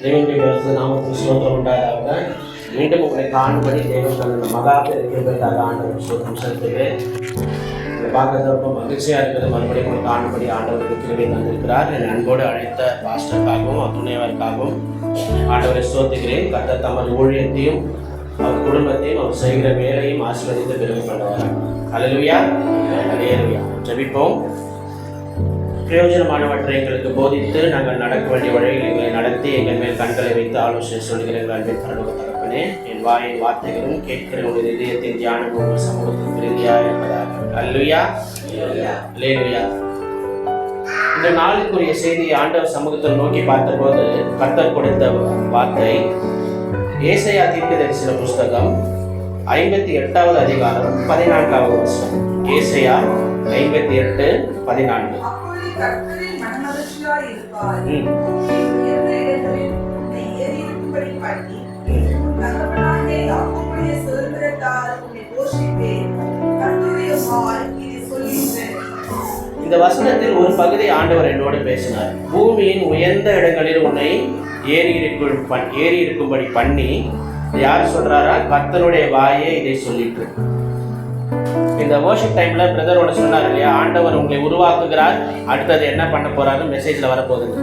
தேவனுடைய பரிசுத்த நாமத்துக்கு ஸ்தோத்திரம் உண்டாதாக. மீண்டும் உங்களை காணும்படி தேவன் தன்னுடைய மகா பெருக்கிற்காக ஆண்டவர் ஸ்தோத்திரம் செலுத்துகிறேன். இதை பார்க்கறது ரொம்ப மகிழ்ச்சியாக இருக்கிறது. மறுபடியும் உங்களை காணும்படி ஆண்டவருக்கு கிருபை தந்திருக்கிறார். என் அன்போடு அழைத்த பாஸ்டருக்காகவும் துணைவருக்காகவும் ஆண்டவரை ஸ்தோத்திக்கிறேன். கர்த்தர் தமது ஊழியத்தையும் அவர் குடும்பத்தையும் அவர் செய்கிற வேலையும் ஆசீர்வதித்து பெருமை பண்ணுவார். அல்லேலூயா, அல்லேலூயா. ஜெபிப்போம். பிரயோஜனமானவற்றை எங்களுக்கு போதித்து நாங்கள் நடக்க வேண்டிய வழிகளை எங்களை நடத்தி எங்கள் மேல் கண்களை வைத்து ஆலோசனை சொல்கிற எங்கள் அன்பின் பரலோக தகப்பனே, என் வாயின் வார்த்தைகளும் கேட்கிற உங்கள் இதயத்தின் தியானம் உங்கள் சமூகத்தின் பிரதியாக இருப்பதாக. அல்லேலூயா, அல்லேலூயா. இந்த நாளுக்குரிய செய்தியை ஆண்டவர் சமூகத்தில் நோக்கி பார்த்தபோது கர்த்தர் கொடுத்த வார்த்தை ஏசாயா தீர்க்கதரிசன புஸ்தகம் 58வது அதிகாரம் 14வது வசனம். ஏசாயா 58:14. கர்த்தரில் மனமகிழ்ச்சியாய் இருப்பாய். உயர்ந்த இடங்களில் உன்னை ஏறியிருக்கும்படி பண்ணி, உன் தகப்பனாகிய யாக்கோபுடைய சுதந்திரத்தால் உன்னை போஷிப்பேன். கர்த்தருடைய வாய் இதை சொல்லிற்று. இந்த வசனத்தில் ஒரு பகுதி ஆண்டவர் என்னோடு பேசினார். பூமியின் உயர்ந்த இடங்களில் உன்னை ஏறி இருக்கும்படி பண்ணி, யார் சொல்றாரா? கர்த்தருடைய வாயே இதை சொல்லிட்டு. இந்த வர்ஷிப் டைம்ல பிரதரோட சொன்னார் இல்லையா, ஆண்டவர் உங்களை உருவாக்குகிறார், அடுத்தது என்ன பண்ண போறாரு மெசேஜ்ல வரப்போகுது,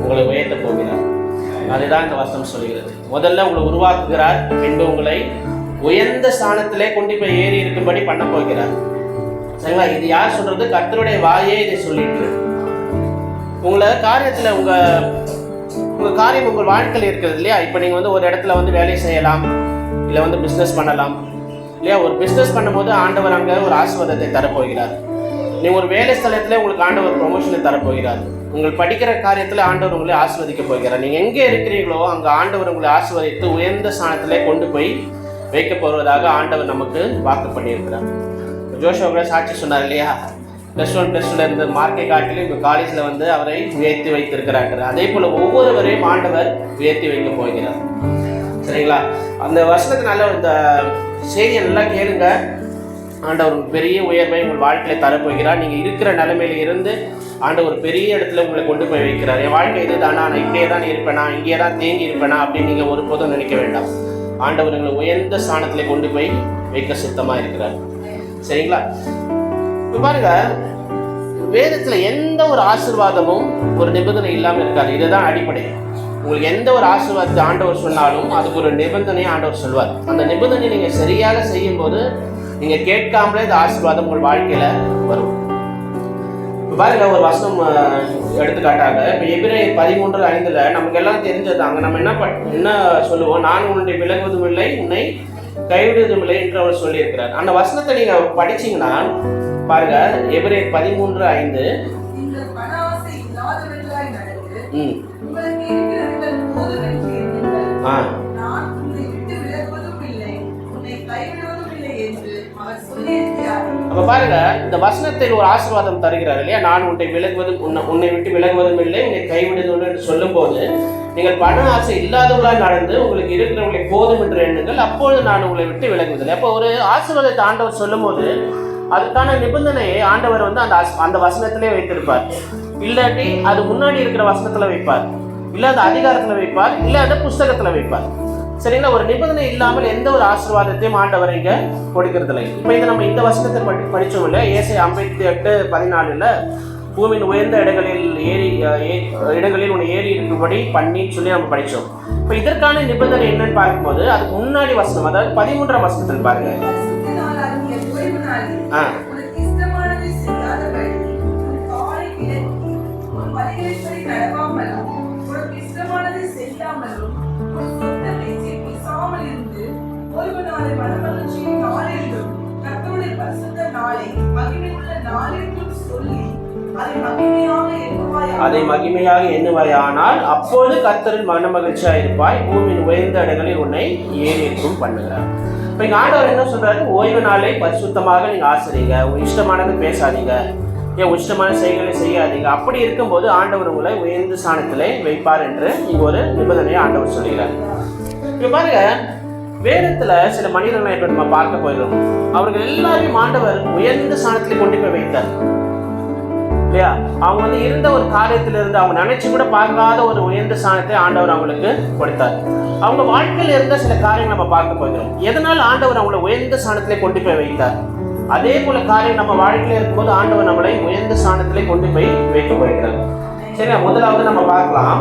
உங்களை உயர்த்த போகிறார். அதுதான் இந்த வசனம் சொல்கிறது. முதல்ல உங்களை உருவாக்குகிறார், பின்பு உங்களை உயர்ந்த ஸ்தானத்திலே கொண்டு போய் ஏறி இருக்கும்படி பண்ண போகிறார். சரிங்களா? இது யார் சொல்றது? கர்த்தருடைய வாயே இதை சொல்லிட்டு. உங்களை காரியத்துல உங்க காரியம் உங்கள் வாழ்க்கையில் இருக்கிறது இல்லையா. இப்போ நீங்க ஒரு இடத்துல வேலை செய்யலாம், இல்லை பிஸ்னஸ் பண்ணலாம் இல்லையா. ஒரு பிஸ்னஸ் பண்ணும்போது ஆண்டவர் அங்கே ஒரு ஆசீர்வாதத்தை தரப்போகிறார். நீங்கள் ஒரு வேலை ஸ்தலத்தில் உங்களுக்கு ஆண்டவர் ப்ரொமோஷனை தரப்போகிறார். உங்கள் படிக்கிற காரியத்தில் ஆண்டவர் உங்களை ஆசீர்வதிக்க போகிறார். நீங்கள் எங்கே இருக்கிறீர்களோ அங்கே ஆண்டவர் உங்களை ஆசீர்வதித்து உயர்ந்த ஸ்தானத்திலே கொண்டு போய் வைக்க போவதாக ஆண்டவர் நமக்கு வாக்கு பண்ணியிருக்கிறார். ஜோஷுவா சாட்சி சொன்னார் இல்லையா, +1 இருந்து மார்க்கை காட்டிலும் இப்போ காலேஜில் அவரை உயர்த்தி வைத்திருக்கிறாங்க. அதே போல் ஒவ்வொருவரையும் ஆண்டவர் உயர்த்தி வைக்க போகிறார். சரிங்களா? அந்த வசனத்தினால இந்த செய்தியை நல்லா கேளுங்க. ஆண்டவர் பெரிய உயர்வை உங்கள் வாழ்க்கையில் தரப்போகிறார். நீங்கள் இருக்கிற நிலைமையில இருந்து ஆண்டவர் பெரிய இடத்துல உங்களை கொண்டு போய் வைக்கிறார். என் வாழ்க்கை இது தானா, நான் இப்படியே தான் இருப்பேனா, இங்கே தான் தேங்கி இருப்பேனா அப்படின்னு நீங்கள் ஒருபோதும் நினைக்க வேண்டாம். ஆண்டவர் உங்களை உயர்ந்த ஸ்தானத்திலே கொண்டு போய் வைக்க சுத்தமாக இருக்கிறார். சரிங்களா? இப்போ பாருங்க, வேதத்தில் எந்த ஒரு ஆசீர்வாதமும் ஒரு நிபந்தனை இல்லாமல் இருக்காது. இதுதான் அடிப்படை. உங்களுக்கு எந்த ஒரு ஆசீர்வாதத்தை ஆண்டவர் சொன்னாலும் அதுக்கு ஒரு நிபந்தனையை ஆண்டவர் சொல்வார். அந்த நிபந்தனை நீங்கள் சரியாக செய்யும் போது நீங்கள் கேட்காமலே இந்த ஆசீர்வாதம் உங்கள் வாழ்க்கையில் வரும். இப்போ பாருங்க, ஒரு வசனம் எடுத்துக்காட்டாக இப்போ எபிரேயர் 13:5 நமக்கு எல்லாம் தெரிஞ்சது. அங்கே நம்ம என்ன சொல்லுவோம்? நான் உன்னை விலகுவதும் இல்லை, உன்னை கைவிடுவதும் இல்லை என்று அவர் சொல்லியிருக்கிறார். அந்த வசனத்தை நீங்கள் படிச்சீங்கன்னா பாருங்க, எபிரேயர் 13:5. அப்ப பாருங்க, இந்த வசனத்தில் ஒரு ஆசீர்வாதம் தருகிறார் இல்லையா. நான் உன்னை விட்டு விலகுவதும் இல்லை, உன்னை கைவிடுவதும் என்று சொல்லும் போது நீங்கள் பண ஆசை இல்லாதவர்களாக நடந்து உங்களுக்கு இருக்கிறவங்களை போதும் என்று எண்ணுங்கள், அப்பொழுது நான் உங்களை விட்டு விலகுவதில்லை. அப்போ ஒரு ஆசீர்வாதத்தை ஆண்டவர் சொல்லும் போது அதுக்கான நிபந்தனையை ஆண்டவர் அந்த வசனத்திலே வைத்திருப்பார். இல்லாட்டி அது முன்னாடி இருக்கிற வசனத்துல வைப்பார், இல்லை அந்த அதிகாரத்தில் வைப்பார், இல்லை அந்த புஸ்தகத்தில் வைப்பார். சரிங்களா? ஒரு நிபந்தனை இல்லாமல் எந்த ஒரு ஆசீர்வாதத்தையும் ஆண்டவர் இங்கே கொடுக்கறதில்லை. இப்போ இதை நம்ம இந்த வசனத்தை படித்தோம் இல்லை, ஏசாயா 58:14 பூமியின் உயர்ந்த இடங்களில் உன்னை ஏறி இருக்கும்படி பண்ணி சொல்லி நம்ம படித்தோம். இப்போ இதற்கான நிபந்தனை என்னன்னு பார்க்கும்போது அதுக்கு முன்னாடி வசனம், அதாவது 13ஆம் வசனத்தில் பாருங்க. அதை மகிமையாக எண்ணுவாயானால் அப்போது கர்த்தரில் மனமகிழ்ச்சியாக இருப்பாய், பூமியின் உயர்ந்த இடங்களில் உன்னை ஏறி இருக்கும் பண்ணுகிறார். இப்போ இங்கே ஆண்டவர் என்ன சொல்றாரு? ஓய்வு நாளை பரிசுத்தமாக நீங்கள் ஆசிரியங்க, இஷ்டமானது பேசாதீங்க, ஏன் இஷ்டமான செயல்களை செய்யாதீங்க. அப்படி இருக்கும்போது ஆண்டவர் உங்களை உயர்ந்த ஸ்தானத்திலே வைப்பார் என்று இங்கே ஒரு நிபந்தனையை ஆண்டவர் சொல்கிறார். இப்போ பாருங்க, வேதத்துல சில மனிதர்களை இப்ப நம்ம பார்க்க போயிடும். அவர்கள் எல்லாரையும் ஆண்டவர் உயர்ந்த ஸ்தானத்திலே கொண்டு போய் வைத்தார். இல்லையா? அவங்க வந்து இருந்த ஒரு காரியத்திலிருந்து அவங்க நினைச்சு கூட பார்க்காத ஒரு உயர்ந்த ஸ்தானத்தை ஆண்டவர் அவங்களுக்கு கொடுத்தார். அவங்க வாழ்க்கையில் இருந்த சில காரியங்கள் நம்ம பார்க்க போகிறோம். எதனால் ஆண்டவர் அவங்களை உயர்ந்த ஸ்தானத்திலே கொண்டு போய் வைத்தார்? அதே போல காரியம் நம்ம வாழ்க்கையில் இருக்கும்போது ஆண்டவர் நம்மளை உயர்ந்த ஸ்தானத்திலே கொண்டு போய் வைக்க போகிறார். சரியா? முதலாவது நம்ம பார்க்கலாம்.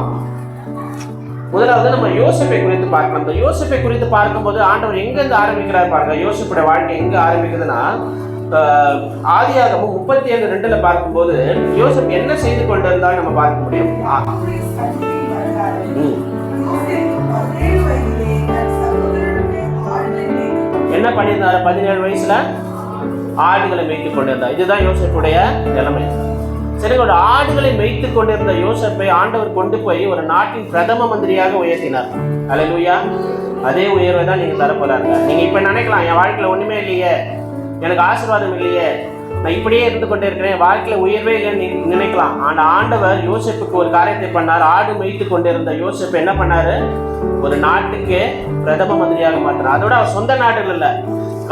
முதலாவது நம்ம யோசேப்பை குறித்து பார்க்கலாம். இந்த யோசேப்பை குறித்து பார்க்கும்போது ஆண்டவர் எங்கிருந்து ஆரம்பிக்கிறார் பாருங்க. யோசேப்புடைய வாழ்க்கை எங்க ஆரம்பிக்குதுன்னா, ஆதியாகமம் 37:2 பார்க்கும்போது யோசேப்பு என்ன செய்து கொண்டிருந்தால் நம்ம பார்க்க முடியும். என்ன பண்ணியிருந்தாரு? 17 வயசுல ஆடுகளை மேய்த்து கொண்டிருந்தார். இதுதான் யோசேப்புடைய நிலைமை. சரி, ஒரு ஆடுகளை மேய்த்து கொண்டிருந்த யோசேப்பை ஆண்டவர் கொண்டு போய் ஒரு நாட்டின் பிரதம மந்திரியாக உயர்த்தினார். அல்லேலூயா. அதே உயர்வை தான் நீங்க தரப்போறாங்க. நீங்க இப்ப நினைக்கலாம், என் வாழ்க்கையில ஒண்ணுமே இல்லையே, எனக்கு ஆசீர்வாதம் இல்லையே, நான் இப்படியே இருந்து கொண்டே இருக்கிறேன், வாழ்க்கையில உயர்வே இல்லைன்னு நினைக்கலாம். ஆனா ஆண்டவர் யோசேப்புக்கு ஒரு காரியத்தை பண்ணார். ஆடு மேய்த்து கொண்டிருந்த யோசேப்பு என்ன பண்ணாரு? ஒரு நாட்டுக்கு பிரதம மந்திரியாக மாற்றினார். அதோட அவர் சொந்த நாடுகள் இல்லை,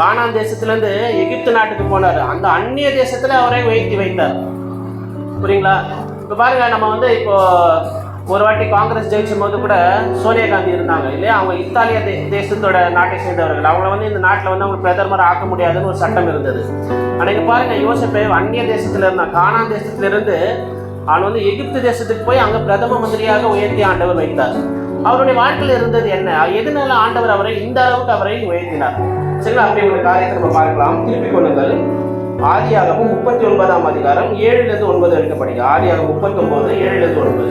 கானான் தேசத்திலிருந்து எகிப்து நாட்டுக்கு போனார். அந்த அந்நிய தேசத்துல அவரை உயர்த்தி வைத்தார். புரியுங்களா? இப்போ பாருங்க, நம்ம வந்து இப்போ ஒரு வாட்டி காங்கிரஸ் ஜெயிச்சும் போது கூட சோனியா காந்தி இருந்தாங்க இல்லையா? அவங்க இத்தாலிய தேசத்தோட நாட்டை சேர்ந்தவர்கள். அவங்கள வந்து இந்த நாட்டில் வந்து அவங்க பிரதமர் ஆக்க முடியாதுன்னு ஒரு சட்டம் இருந்தது. அன்னைக்கு பாருங்க, யோசேப்பு அந்நிய தேசத்துல இருந்தான். கானான் தேசத்திலிருந்து அவன் வந்து எகிப்து தேசத்துக்கு போய் அங்கே பிரதம மந்திரியாக உயர்த்தி ஆண்டவர் வைத்தார். அவருடைய வாழ்க்கையில் இருந்தது என்ன? எதனால ஆண்டவர் அவரை இந்த அளவுக்கு அவரை உயர்த்தினார்? சரிங்களா? அப்படி ஒரு காரியத்தை நம்ம பார்க்கலாம். திருப்பிக் கொள்ளுங்கள். ஆதியாகமம் 39ஆம் அதிகாரம் 7-9 எடுக்கப்படுங்க. ஆதியாகமம் 39 7-9.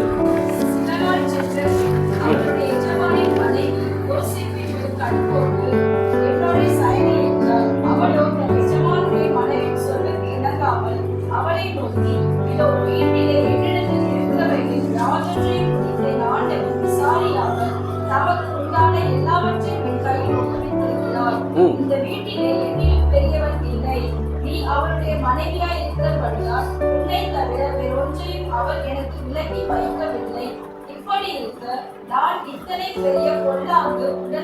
இந்த வீட்டிலே என்னில் பெரியவன் இல்லை. நீ அவருடைய மனைவியாய் இருக்கிறபடியால் உன்னை தவிர வேறொன்றையும் அவர் எனக்கு விலக்கி வைக்கவில்லை. இப்படி இருக்க நான் இத்தனை பெரிய பொல்லாங்குக்கு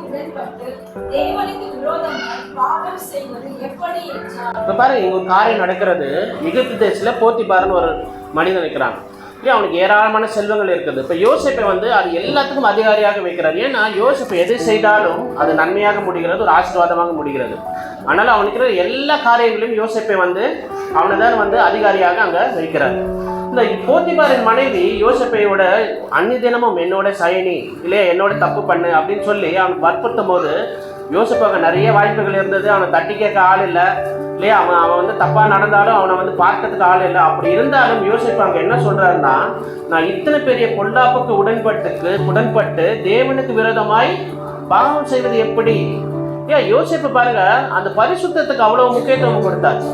உடன்பட்டு தேவனுக்கு விரோதமாய் பாவம் செய்வது எப்படி என்றார். இப்ப பாருங்க, இங்க ஒரு காரியம் நடக்கிறது. எகிப்து தேசத்துல போத்திபார்னு ஒரு மனிதன் இருக்கிறான். அவனுக்கு ஏராளமான செல்வங்கள் இருக்குது. இப்போ யோசேப்பை வந்து அது எல்லாத்துக்கும் அதிகாரியாக வைக்கிறார். ஏன்னா யோசேப்பு எது செய்தாலும் அது நன்மையாக முடிகிறது, ஒரு ஆசீர்வாதமாக முடிகிறது. ஆனால் அவனுக்கு எல்லா காரியங்களையும் யோசேப்பை வந்து அவனை தான் வந்து அதிகாரியாக அங்கே வைக்கிறார். இந்த போத்திபாரின் மனைவி யோசேப்பையோட அன்னி தினமும் என்னோட சயனி இல்லையா, என்னோட தப்பு பண்ணு அப்படின்னு சொல்லி அவனுக்கு வற்புறுத்தும் போது யோசேப்பாக நிறைய வாய்ப்புகள் இருந்தது. அவனை தட்டி கேட்க ஆள் இல்லை இல்லையா, அவன் வந்து தப்பாக நடந்தாலும் அவனை வந்து பார்க்கறதுக்கு ஆள் இல்லை. அப்படி இருந்தாலும் யோசேப்பு அங்கே என்ன சொல்கிறாருன்னா, நான் இத்தனை பெரிய பொல்லாப்புக்கு உடன்பட்டு தேவனுக்கு விரோதமாய் பாவம் செய்வது எப்படி? ஏன் யோசேப்பு பாருங்க, அந்த பரிசுத்தத்துக்கு அவ்வளவு முக்கியத்துவம் கொடுத்தாச்சு.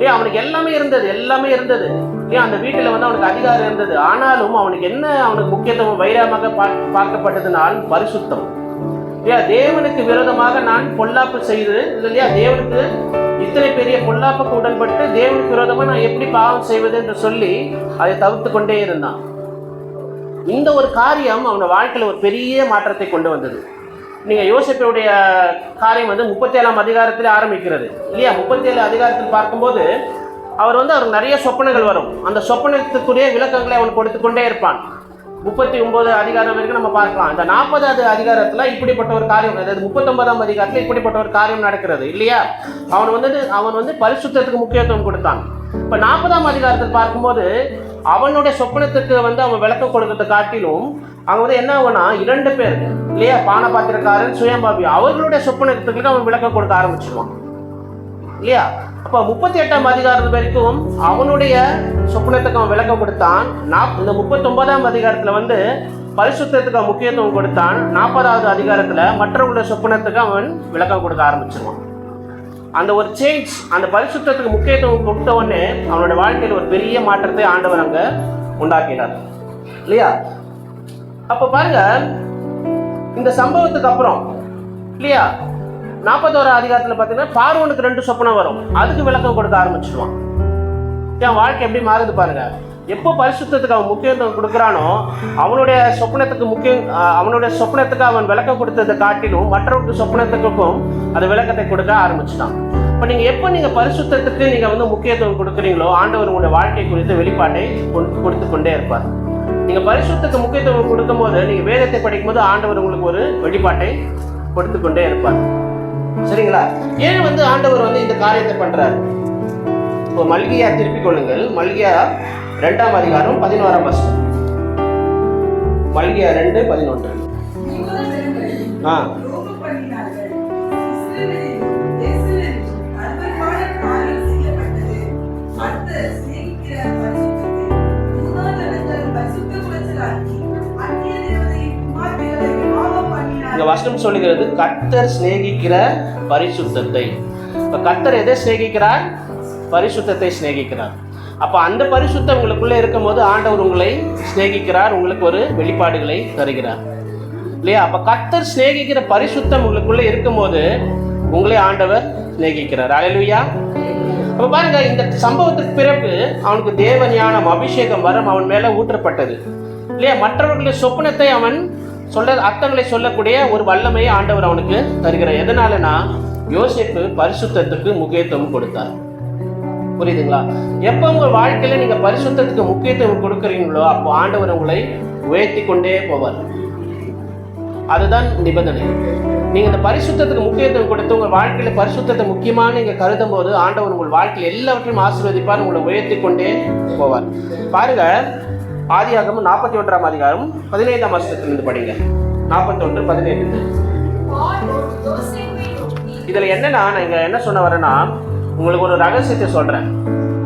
ஏன் அவனுக்கு எல்லாமே இருந்தது. ஏன் அந்த வீட்டில் வந்து அவனுக்கு அதிகாரம் இருந்தது. ஆனாலும் அவனுக்கு முக்கியத்துவம் வைரமாக பார்க்கப்பட்டதுனால் பரிசுத்தம். ஏன் தேவனுக்கு விரோதமாக நான் பொல்லாப்பு செய்து இல்லையா, தேவனுக்கு இத்தனை பெரிய பொல்லாப்புக்கு உடன்பட்டு தேவனுக்கு விரோதமாக நான் எப்படி பாவம் செய்வது என்று சொல்லி அதை தவிர்த்து கொண்டே இருந்தான். இந்த ஒரு காரியம் அவனோட வாழ்க்கையில் ஒரு பெரிய மாற்றத்தை கொண்டு வந்தது. நீங்கள் யோசேப்புடைய காரியம் வந்து 37ஆம் அதிகாரத்தில் ஆரம்பிக்கிறது இல்லையா? 37 அதிகாரத்தில் பார்க்கும்போது அவருக்கு நிறைய சொப்பனங்கள் வரும். அந்த சொப்பனத்துக்குரிய விளக்கங்களை அவன் கொடுத்து கொண்டே இருப்பான். 39 அதிகாரம் வரைக்கும் நம்ம பார்க்கலாம். இந்த 40வது அதிகாரத்தில் இப்படிப்பட்ட ஒரு காரியம், அதாவது 39ஆம் அதிகாரத்தில் இப்படிப்பட்ட ஒரு காரியம் நடக்கிறது இல்லையா? அவன் வந்து பரிசுத்தத்துக்கு முக்கியத்துவம் கொடுத்தான். இப்போ 40ஆம் அதிகாரத்தில் பார்க்கும்போது அவனுடைய சொப்பனத்துக்கு வந்து அவன் விளக்கம் கொடுக்கறதை காட்டிலும் அங்கே வந்து என்ன ஆகுனா 2 பேர் இல்லையா, பானபாத்திரக்காரன் சுயம்பாபி, அவர்களுடைய சொப்பனத்துக்கு அவன் விளக்கம் கொடுக்க ஆரம்பிச்சிடுவான் இல்லையா? அப்போ 38ஆம் அதிகாரம் வரைக்கும் அவனுடைய சொப்பனத்துக்கு அவன் விளக்கம் கொடுத்தான். இந்த 39ஆம் அதிகாரத்தில் வந்து பரிசுத்தத்துக்கு அவன் முக்கியத்துவம் கொடுத்தான். 40வது அதிகாரத்தில் மற்றவங்களுடைய சொப்பனத்துக்கு அவன் விளக்கம் கொடுக்க ஆரம்பிச்சிருவான். அந்த ஒரு சேஞ்ச், அந்த பரிசுத்தத்துக்கு முக்கியத்துவம் கொடுத்த உடனே அவனோட வாழ்க்கையில் ஒரு பெரிய மாற்றத்தை ஆண்டவர் அங்கே உண்டாக்கினார் இல்லையா? அப்போ பாருங்க, இந்த சம்பவத்துக்கு அப்புறம் இல்லையா 41ஆம் அதிகாரத்தில் பார்த்தீங்கன்னா பார்வோனுக்கு 2 சொப்பனம் வரும். அதுக்கு விளக்கம் கொடுக்க ஆரம்பிச்சிடுவான். என் வாழ்க்கை எப்படி மாறுது பாருங்க. எப்போ பரிசுத்தத்துக்கு அவன் முக்கியத்துவம் கொடுக்குறானோ அவனுடைய சொப்பனத்துக்கு அவன் விளக்கம் கொடுத்ததை காட்டிலும் மற்றவருக்கு சொப்பனத்துக்கும் அந்த விளக்கத்தை கொடுக்க ஆரம்பிச்சிட்டான். இப்போ நீங்கள் எப்போ நீங்கள் பரிசுத்தத்துக்கு நீங்கள் வந்து முக்கியத்துவம் கொடுக்குறீங்களோ ஆண்டவர் உங்களுடைய வாழ்க்கை குறித்த வெளிப்பாட்டை கொடுத்து கொண்டே இருப்பார். நீங்கள் பரிசுத்தத்துக்கு முக்கியத்துவம் கொடுக்கும் போது நீங்கள் வேதத்தை படிக்கும் போது ஆண்டவர் உங்களுக்கு ஒரு வெளிப்பாட்டை கொடுத்து கொண்டே இருப்பார். சரிங்களா? ஏன் வந்து ஆண்டவர் வந்து இந்த காரியத்தை பண்றாரு? இப்போ மல்கியா திருப்பிக் கொள்ளுங்கள். மல்கியா 2ஆம் அதிகாரம் 11ஆம் வசனம். மல்கியா 2:11. இந்த வசனம் சொல்லுகிறது கர்த்தர் சிநேகிக்கிற பரிசுத்தத்தை. இப்ப கர்த்தர் எதை சிநேகிக்கிறார்? பரிசுத்தத்தை சிநேகிக்கிறார். அப்ப அந்த பரிசுத்தம் உங்களுக்குள்ள இருக்கும் போது ஆண்டவர் உங்களை சிநேகிக்கிறார், உங்களுக்கு ஒரு வெளிப்பாடுகளை தருகிறார் இல்லையா? அப்ப கர்த்தர் சிநேகிக்கிற பரிசுத்தம் உங்களுக்குள்ள இருக்கும் போது உங்களை ஆண்டவர் சிநேகிக்கிறார். அல்லேலூயா. அப்ப பாருங்க, இந்த சம்பவத்துக்கு பிறகு அவனுக்கு தேவ ஞானம், அபிஷேகம், வரம் அவன் மேல ஊற்றப்பட்டது இல்லையா? மற்றவர்களுடைய சொப்பனத்தை அவன் அர்த்தங்களை சொல்லக்கூடிய ஒரு வல்லமையை ஆண்டவர் அவனுக்கு தருகிறார். எதனாலனா யோசேப்பு பரிசுத்தத்துக்கு முக்கியத்துவம் கொடுத்தார். புரியுதுங்களா? எப்போ உங்கள் வாழ்க்கையில நீங்க பரிசுத்தத்துக்கு முக்கியத்துவம் கொடுக்குறீங்களோ அப்போ ஆண்டவர் உங்களை உயர்த்தி கொண்டே போவார். அதுதான் நிபந்தனை. நீங்க இந்த பரிசுத்தத்துக்கு முக்கியத்துவம் கொடுத்து உங்கள் வாழ்க்கையில பரிசுத்தத்தை முக்கியமான நீங்க கருதும் போது ஆண்டவர் உங்கள் வாழ்க்கையில் எல்லாவற்றையும் ஆசீர்வதிப்பார், உங்களை உயர்த்தி கொண்டே போவார். பாருங்க, ஆதியாகமம் 41ஆம் அதிகாரம் 15ஆம் வசனத்திலிருந்து படிங்க. 41:18. இதுல என்னன்னா, நான் இங்க என்ன சொன்ன வரேன்னா, உங்களுக்கு ஒரு ரகசியத்தை சொல்றேன்.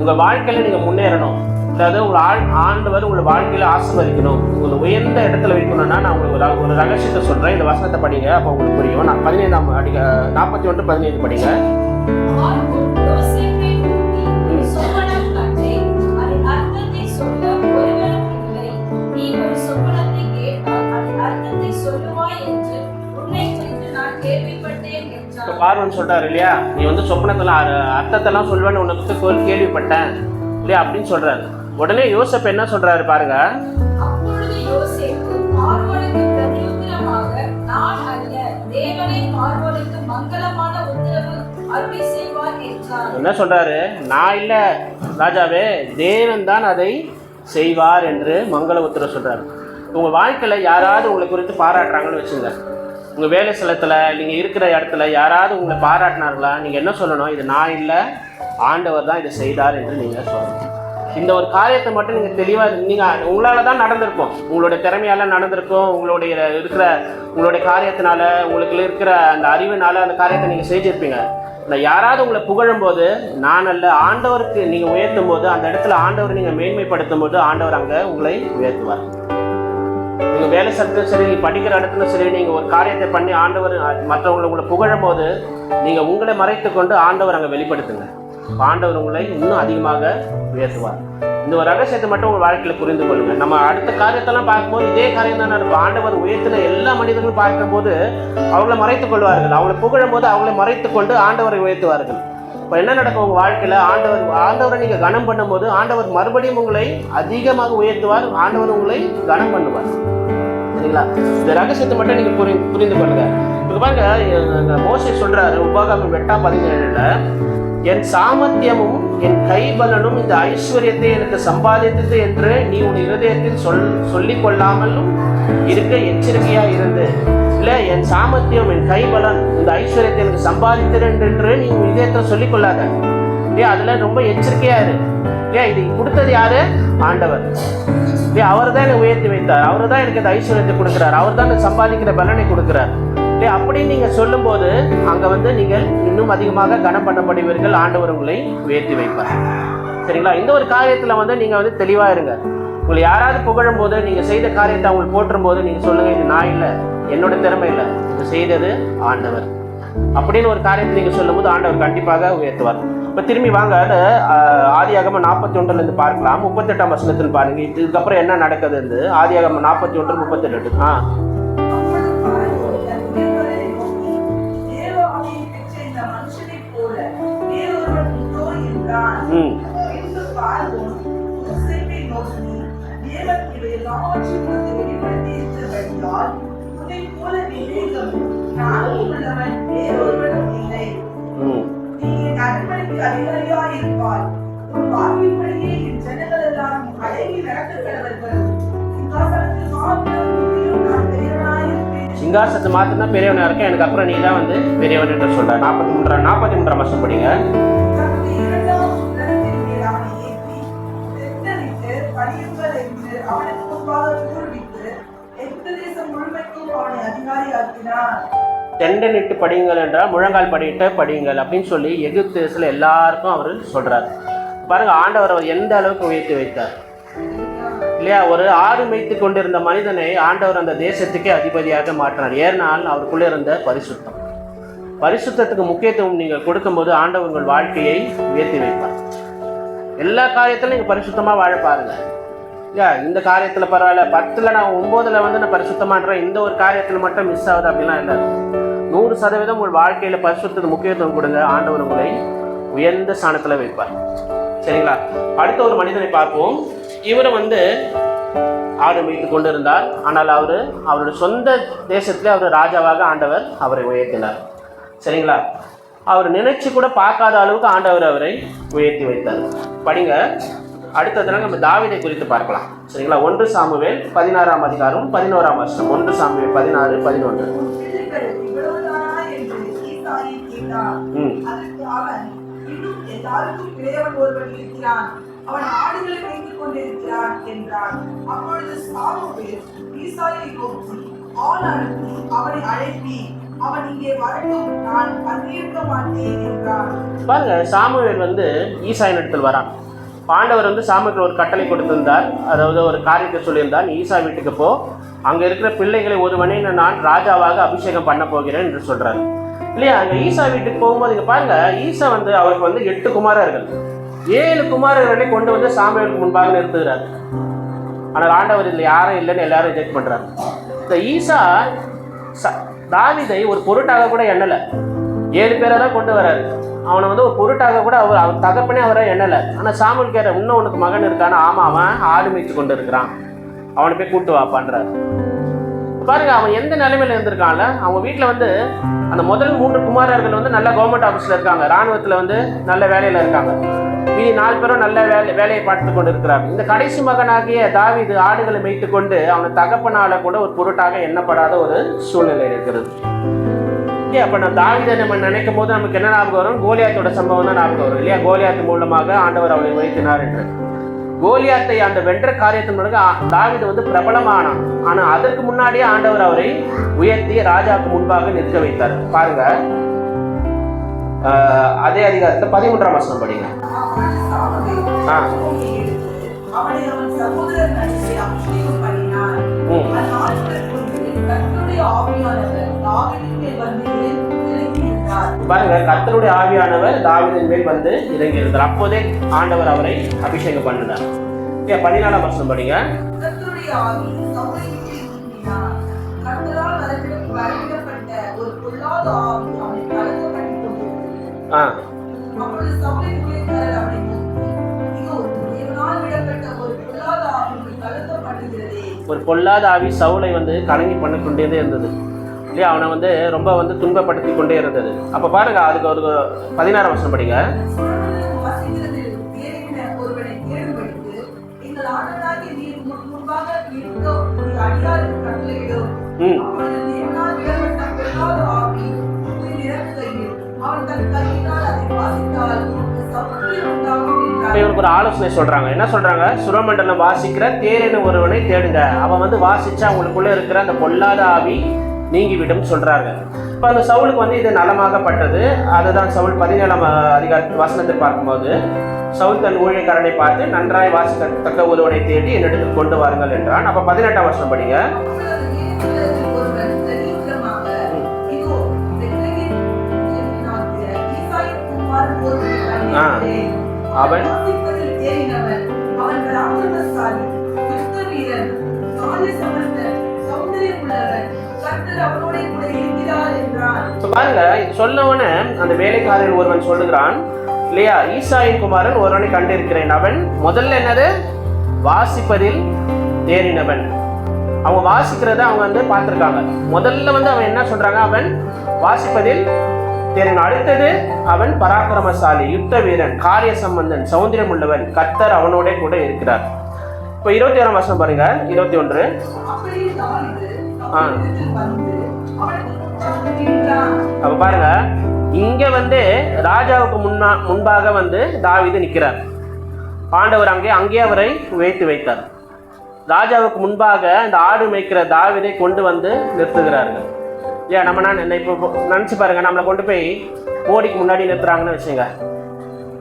உங்க வாழ்க்கையில நீங்க முன்னேறணும், அதாவது உங்களை ஆண்டவர் உங்களை வாழ்க்கையில ஆசீர்வதிக்கணும், உங்களை உயர்ந்த இடத்துல வைக்கணும்னா நான் உங்களுக்கு ஒரு ரகசியத்தை சொல்றேன். இந்த வசனத்தை படிங்க, அப்போ உங்களுக்கு புரியும். நான் 41:15 படிங்க. பார்வன் சொல்றாரு இல்லையா, நீ வந்து சொப்பனத்துல அர்த்தத்தெல்லாம் சொல்வேன்னு உனக்கு கேள்விப்பட்டேன் இல்லையா அப்படின்னு சொல்றாரு. உடனே யோசேப்பு என்ன சொல்றாரு பாருங்க. என்ன சொல்றாரு? நான் இல்ல ராஜாவே, தேவன் தான் அதை செய்வார் என்று மங்கள உத்தரவு சொல்றாரு. உங்க வாழ்க்கையில யாராவது உங்களை குறித்து பாராட்டுறாங்கன்னு வச்சுங்க. உங்கள் வேலை ஸ்தலத்தில் நீங்கள் இருக்கிற இடத்துல யாராவது உங்களை பாராட்டினார்களா, நீங்கள் என்ன சொல்லணும்? இது நான் இல்லை, ஆண்டவர் தான் இதை செய்தார் என்று நீங்கள் சொல்லணும். இந்த ஒரு காரியத்தை மட்டும் நீங்கள் தெளிவாக நீங்கள் உங்களால் தான் நடந்திருக்கும், உங்களுடைய திறமையால் நடந்திருக்கும், உங்களுடைய காரியத்தினால, உங்களுக்கு இருக்கிற அந்த அறிவினால அந்த காரியத்தை நீங்கள் செஞ்சுருப்பீங்க. இல்லை யாராவது உங்களை புகழும்போது நான் அல்ல, ஆண்டவருக்கு நீங்கள் உயர்த்தும் போது அந்த இடத்துல ஆண்டவர் நீங்கள் மேன்மைப்படுத்தும் போது ஆண்டவர் அங்கே உங்களை உயர்த்துவார். நீங்கள் வேலை சட்டத்திலும் சரி, நீங்கள் படிக்கிற இடத்துலையும் சரி, நீங்கள் ஒரு காரியத்தை பண்ணி ஆண்டவர் உங்களை புகழும் போது நீங்கள் உங்களை மறைத்து கொண்டு ஆண்டவர் அங்கே வெளிப்படுத்துங்க. ஆண்டவர் உங்களை இன்னும் அதிகமாக உயர்த்துவார். இந்த ஒரு ரகசியத்தை மட்டும் உங்கள் வாழ்க்கையில் புரிந்து கொள்ளுங்க. நம்ம அடுத்த காரியத்தெல்லாம் பார்க்கும்போது இதே காரியம் தான் நடக்கும். ஆண்டவர் உயர்த்தின எல்லா மனிதர்களும் பார்க்கும்போது அவங்கள மறைத்துக் கொள்வார்கள், அவங்களை புகழும் போது அவங்களை மறைத்து கொண்டு ஆண்டவரை உயர்த்துவார்கள். இப்போ என்ன நடக்கும்? உங்கள் வாழ்க்கையில் ஆண்டவரை நீங்கள் கனம் பண்ணும்போது ஆண்டவர் மறுபடியும் உங்களை அதிகமாக உயர்த்துவார், ஆண்டவர் உங்களை கனம் பண்ணுவார். சரிங்களா? இந்த ரகசியத்தை மட்டும் நீங்கள் புரிந்து கொள்ளுங்க. இப்போ பாருங்க, மோசே சொல்றாரு உபாகமம் 8:17, என் சாமர்த்தியமும் என் கைபலனும் இந்த ஐஸ்வர்யத்தை எனக்கு சம்பாதித்தது என்று நீ உன் இருதயத்தில் சொல்லிக் கொள்ளாமலும் இருக்க எச்சரிக்கையா இருந்து. இல்லை, என் சாமர்த்தியம் என் கைபலன் இந்த ஐஸ்வர்யத்தை எனக்கு சம்பாதித்தது என்று நீ உன் இதயத்தில் சொல்லிக் கொள்ளாத. இல்லையா? அதுல ரொம்ப எச்சரிக்கையா இரு. இல்லையா? இது கொடுத்தது யாரு? ஆண்டவர். இல்லையா? அவர் தான் என்னை உயர்த்தி வைத்தார், அவர் தான் எனக்கு இந்த ஐஸ்வர்யத்தை கொடுக்கிறார், அவர் தான் சம்பாதிக்கிற பலனை கொடுக்கிறார். இல்லையா? அப்படின்னு நீங்கள் சொல்லும்போது அங்கே நீங்கள் இன்னும் அதிகமாக கனம் பண்ணப்படுவீர்கள், ஆண்டவர் உங்களை உயர்த்தி வைப்பார். சரிங்களா? இந்த ஒரு காரியத்தில் நீங்கள் தெளிவாக இருங்க. உங்களை யாராவது புகழும் போது, நீங்கள் செய்த காரியத்தை அவங்களுக்கு போற்றும் போது நீங்கள் சொல்லுங்கள், இது நான் இல்லை, என்னோட திறமை இல்லை, இது செய்தது ஆண்டவர் அப்படின்னு ஒரு காரியத்தை நீங்கள் சொல்லும்போது ஆண்டவர் கண்டிப்பாக உயர்த்துவார். இப்போ திரும்பி வாங்க, ஆதியாகமம் 41 பார்க்கலாம். 38ஆம் வசனத்தில் பாருங்க, இதுக்கப்புறம் என்ன நடக்குது. ஆதியாகமம் 41:38. எனக்கு அதிகாரியாய் இருப்பார். உன் வாக்கின்படியே என் ஜனங்கள் எல்லாம் அடங்கி நடக்கப்படுவார்கள். சிங்காசனத்தில் மாத்திரம் நீதியும் நான் பெரியவனாய் இருப்பேன். சிங்காசனத்தை மாத்திரம் தான் பெரியவனா இருக்க, எனக்கு அப்புறம் நீ தான் வந்து பெரியவன் என்று சொல்ற. 43 வருஷம் படிங்க. தன்னுடைய இரண்டாம் சுதந்திரத்தின் மேல் அவனை ஏற்றி தெத்தரித்து பணியுங்கள் என்று அவனுக்கு முன்பாக கூறுவித்து எகிப்து தேசம் முழுமைக்கும் அவனை அதிகாரியாக்கினார். தெண்டனிட்டு படியுங்கள் என்றால் முழங்கால் படியிட்டு படியுங்கள் அப்படின்னு சொல்லி எகிப்து தேசத்தில் எல்லாருக்கும் அவர் சொல்றார். பாருங்க, ஆண்டவர் அவர் எந்த அளவுக்கு உயர்த்தி வைத்தார் இல்லையா? ஒரு ஆடு மேய்த்து கொண்டிருந்த மனிதனை ஆண்டவர் அந்த தேசத்துக்கே அதிபதியாக மாற்றினார். ஏனால் அவருக்குள்ளே இருந்த பரிசுத்தத்துக்கு முக்கியத்துவம் நீங்கள் கொடுக்கும்போது ஆண்டவர் உங்கள் வாழ்க்கையை உயர்த்தி வைப்பார். எல்லா காரியத்திலும் நீங்கள் பரிசுத்தமாக வாழ பாருங்க. இந்த காரியத்தில் பரவாயில்ல, 10ல் நான் 9ல் வந்து நான் பரிசுத்தமான்றேன், இந்த ஒரு காரியத்தில் மட்டும் மிஸ் ஆகுது அப்படிலாம் இல்லை. 100% உங்கள் வாழ்க்கையில் பரிசுத்தத்துக்கு முக்கியத்துவம் கொடுங்க, ஆண்டவர் உங்களை உயர்ந்த ஸ்தானத்தில் வைப்பார். சரிங்களா? அடுத்த ஒரு மனிதனை பார்ப்போம். இவர் வந்து ஆடு மேய்த்து கொண்டு இருந்தார். ஆனால் அவருடைய சொந்த தேசத்திலே அவர் ராஜாவாக ஆண்டவர் அவரை உயர்த்தினார். சரிங்களா? அவர் நினைச்சு கூட பார்க்காத அளவுக்கு ஆண்டவர் அவரை உயர்த்தி வைத்தார். படிங்க. அடுத்ததுல நம்ம தாவீதை குறித்து பார்க்கலாம். சரிங்களா? 1 சாமுவேல் 16ஆம் அதிகாரம் 11ஆம் வசனம். 1 சாமுவேல் 16, 11. எல்லாருக்கும் இளையவன் ஒருவன் இருக்கிறான், அவன் ஆடுகளை மேய்த்துக் கொண்டிருக்கிறான் என்றான். அப்பொழுது சாமுவேல் ஈசாயை நோக்கி ஆள் அனுப்பி அவனை அழைப்பி அவன் இங்கே வரட்டும், நான் கண்டிருக்க மாட்டேன் என்றான். பாருங்க, சாமுவேல் வந்து ஈசாயின் இடத்தில் வரான். ஆண்டவர் வந்து சாமுவேலுக்கு ஒரு கட்டளை கொடுத்திருந்தார். அதாவது ஒரு காரியத்தை சொல்லியிருந்தார், ஈசா வீட்டுக்கு போ, அங்க இருக்கிற பிள்ளைகளை ஒருவனை நான் ராஜாவாக அபிஷேகம் பண்ண போகிறேன் என்று சொல்றாரு இல்லையா? அங்க ஈசா வீட்டுக்கு போகும்போது இங்க பாருங்க, ஈசா வந்து அவருக்கு வந்து 8 குமாரர்கள், 7 குமாரர்களை கொண்டு வந்து சாமுவேலுக்கு முன்பாக நிறுத்துகிறார். ஆனால் ஆண்டவர் இதில் யாரும் இல்லைன்னு எல்லாரும் ரிஜெக்ட் பண்றாங்க. இந்த ஈசா தாவீதை ஒரு பொருட்டாக கூட எண்ணலை. 7 பேரை தான் கொண்டு வர்றாரு. அவனை வந்து ஒரு பொருட்டாக கூட அவர் தகப்பனே அவரை எண்ணலை. ஆனால் சாமுவேல் கேட்ட, இன்னும் உனக்கு மகன் இருக்கான்னு. ஆமாம், அவன் ஆடு மேய்ச்சி கொண்டு இருக்கிறான், அவனை போய் கூட்டு வாப்பான்றார். பாருங்க, அவன் எந்த நிலைமையில இருந்திருக்கான்ல. அவங்க வீட்டில் வந்து அந்த முதல் 3 குமாரர்கள் வந்து நல்ல கவர்மெண்ட் ஆஃபீஸில் இருக்காங்க, இராணுவத்தில் வந்து நல்ல வேலையில் இருக்காங்க. மீதி 4 பேரும் நல்ல வேலையை பார்த்து கொண்டு இருக்கிறாங்க. இந்த கடைசி மகனாகிய தாவீது ஆடுகளை மேய்த்து கொண்டு அவனை தகப்பனால கூட ஒரு பொருட்டாக எண்ணப்படாத ஒரு சூழ்நிலை இருக்கிறது. அப்போ நான் தாவீதை நம்ம நினைக்கும் போது நமக்கு என்ன ஞாபகம் வரும்? கோலியாத்தோட சம்பவம் தான் ஞாபகம் வரும் இல்லையா? கோலியாத்து மூலமாக ஆண்டவர் அவரை உயர்த்தினார் என்று. கோலியாத்தை அந்த வென்ற காரியத்தின் மூலமாக தாவீது வந்து பிரபலமானான். ஆனால் அதற்கு முன்னாடியே ஆண்டவர் அவரை உயர்த்தி ராஜாவுக்கு முன்பாக நிற்க வைத்தார். பாருங்க, அதே அதிகாரத்தில் 13ஆம் வசனம் படிங்க. பாருங்க, கர்த்தருடைய ஆவியானவர் தாவீதின் மேல் வந்து இறங்கி இருந்தார். அப்போதே ஆண்டவர் அவரை அபிஷேகம் பண்ணினார். 14ஆம் வசனம் படிங்க. கர்த்தருடைய ஆவி சவுலை மேல் இறங்கினார். கர்த்தரால் வரவிடப்பட்ட ஒரு பொல்லாத ஆவி அவனை கலங்க பண்ணி கொண்டிருந்தது. அப்பொழுது சவுலின் ஊழியக்காரர் அவனை நோக்கி, இதோ தேவனால் விடப்பட்ட ஒரு பொல்லாத ஆவி கலங்க பண்ணுகிறதே. ஒரு பொல்லாத ஆவி சவுலை வந்து கலங்கி பண்ணி கொண்டே இருந்தது இல்லையா? அவனை வந்து ரொம்ப வந்து துன்பப்படுத்தி கொண்டே இருந்தது. அப்ப பாருங்க, அதுக்கு ஒரு 16ஆம் வசனம் படிங்க. இவருக்கு ஒரு ஆலோசனை சொல்றாங்க. என்ன சொல்றாங்க? சுரமண்டலம் வாசிக்கிற தேரின ஒருவனை தேடுங்க, அவன் வந்து வாசிச்சா உங்களுக்குள்ள இருக்கிற அந்த பொல்லாத ஆவி நீங்கிவிடும் சொல்றாங்க. இப்போ அந்த சவுலுக்கு வந்து இது நலமாகப்பட்டது. அதுதான் சவுல் 17ஆம் அதிகார வசனத்தை பார்க்கும்போது சவுல் தன் ஊழியக்காரனை பார்த்து, நன்றாய் வாசிக்கத்தக்க ஒருவனை தேடி என்னிடத்தில் கொண்டு வாருங்கள் என்றான். அப்ப 18ஆம் வசனம் படிங்க. அவன் பாருங்க, இது சொன்னவனே அந்த வேலைக்காரன் ஒருவன் சொல்லுகிறான் இல்லையா, ஈசாயின் குமாரன் ஒருவனை கண்டிருக்கிறேன். அவன் முதல்ல என்னது? வாசிப்பதில் தேறினவன். அவங்க வாசிக்கிறத அவங்க வந்து பார்த்துருக்காங்க. முதல்ல வந்து அவன் என்ன சொல்றாங்க? அவன் வாசிப்பதில் தேறினான். அடுத்தது அவன் பராக்கிரமசாலி, யுத்த வீரன், காரிய சம்பந்தன், சௌந்தரியம் உள்ளவன், கர்த்தர் அவனோட கூட இருக்கிறார். இப்போ 21 வசனம் பாருங்க. 21. அப்படியே தாவீது அவனிடத்தில் வந்து அவனை நின்றான். அப்ப பாருங்க, இங்க வந்து ராஜாவுக்கு முன்பாக வந்து தாவீது நிற்கிறார். ஆண்டவர் அங்கே அவரை வைத்து வைத்தார். ராஜாவுக்கு முன்பாக இந்த ஆடு மேய்க்கிற தாவீதை கொண்டு வந்து நிறுத்துகிறார்கள். இல்லையா? நம்ம இப்போ நினச்சி பாருங்க, நம்மளை கொண்டு போய் மோடிக்கு முன்னாடி நிறுத்துறாங்கன்னு வச்சுங்க.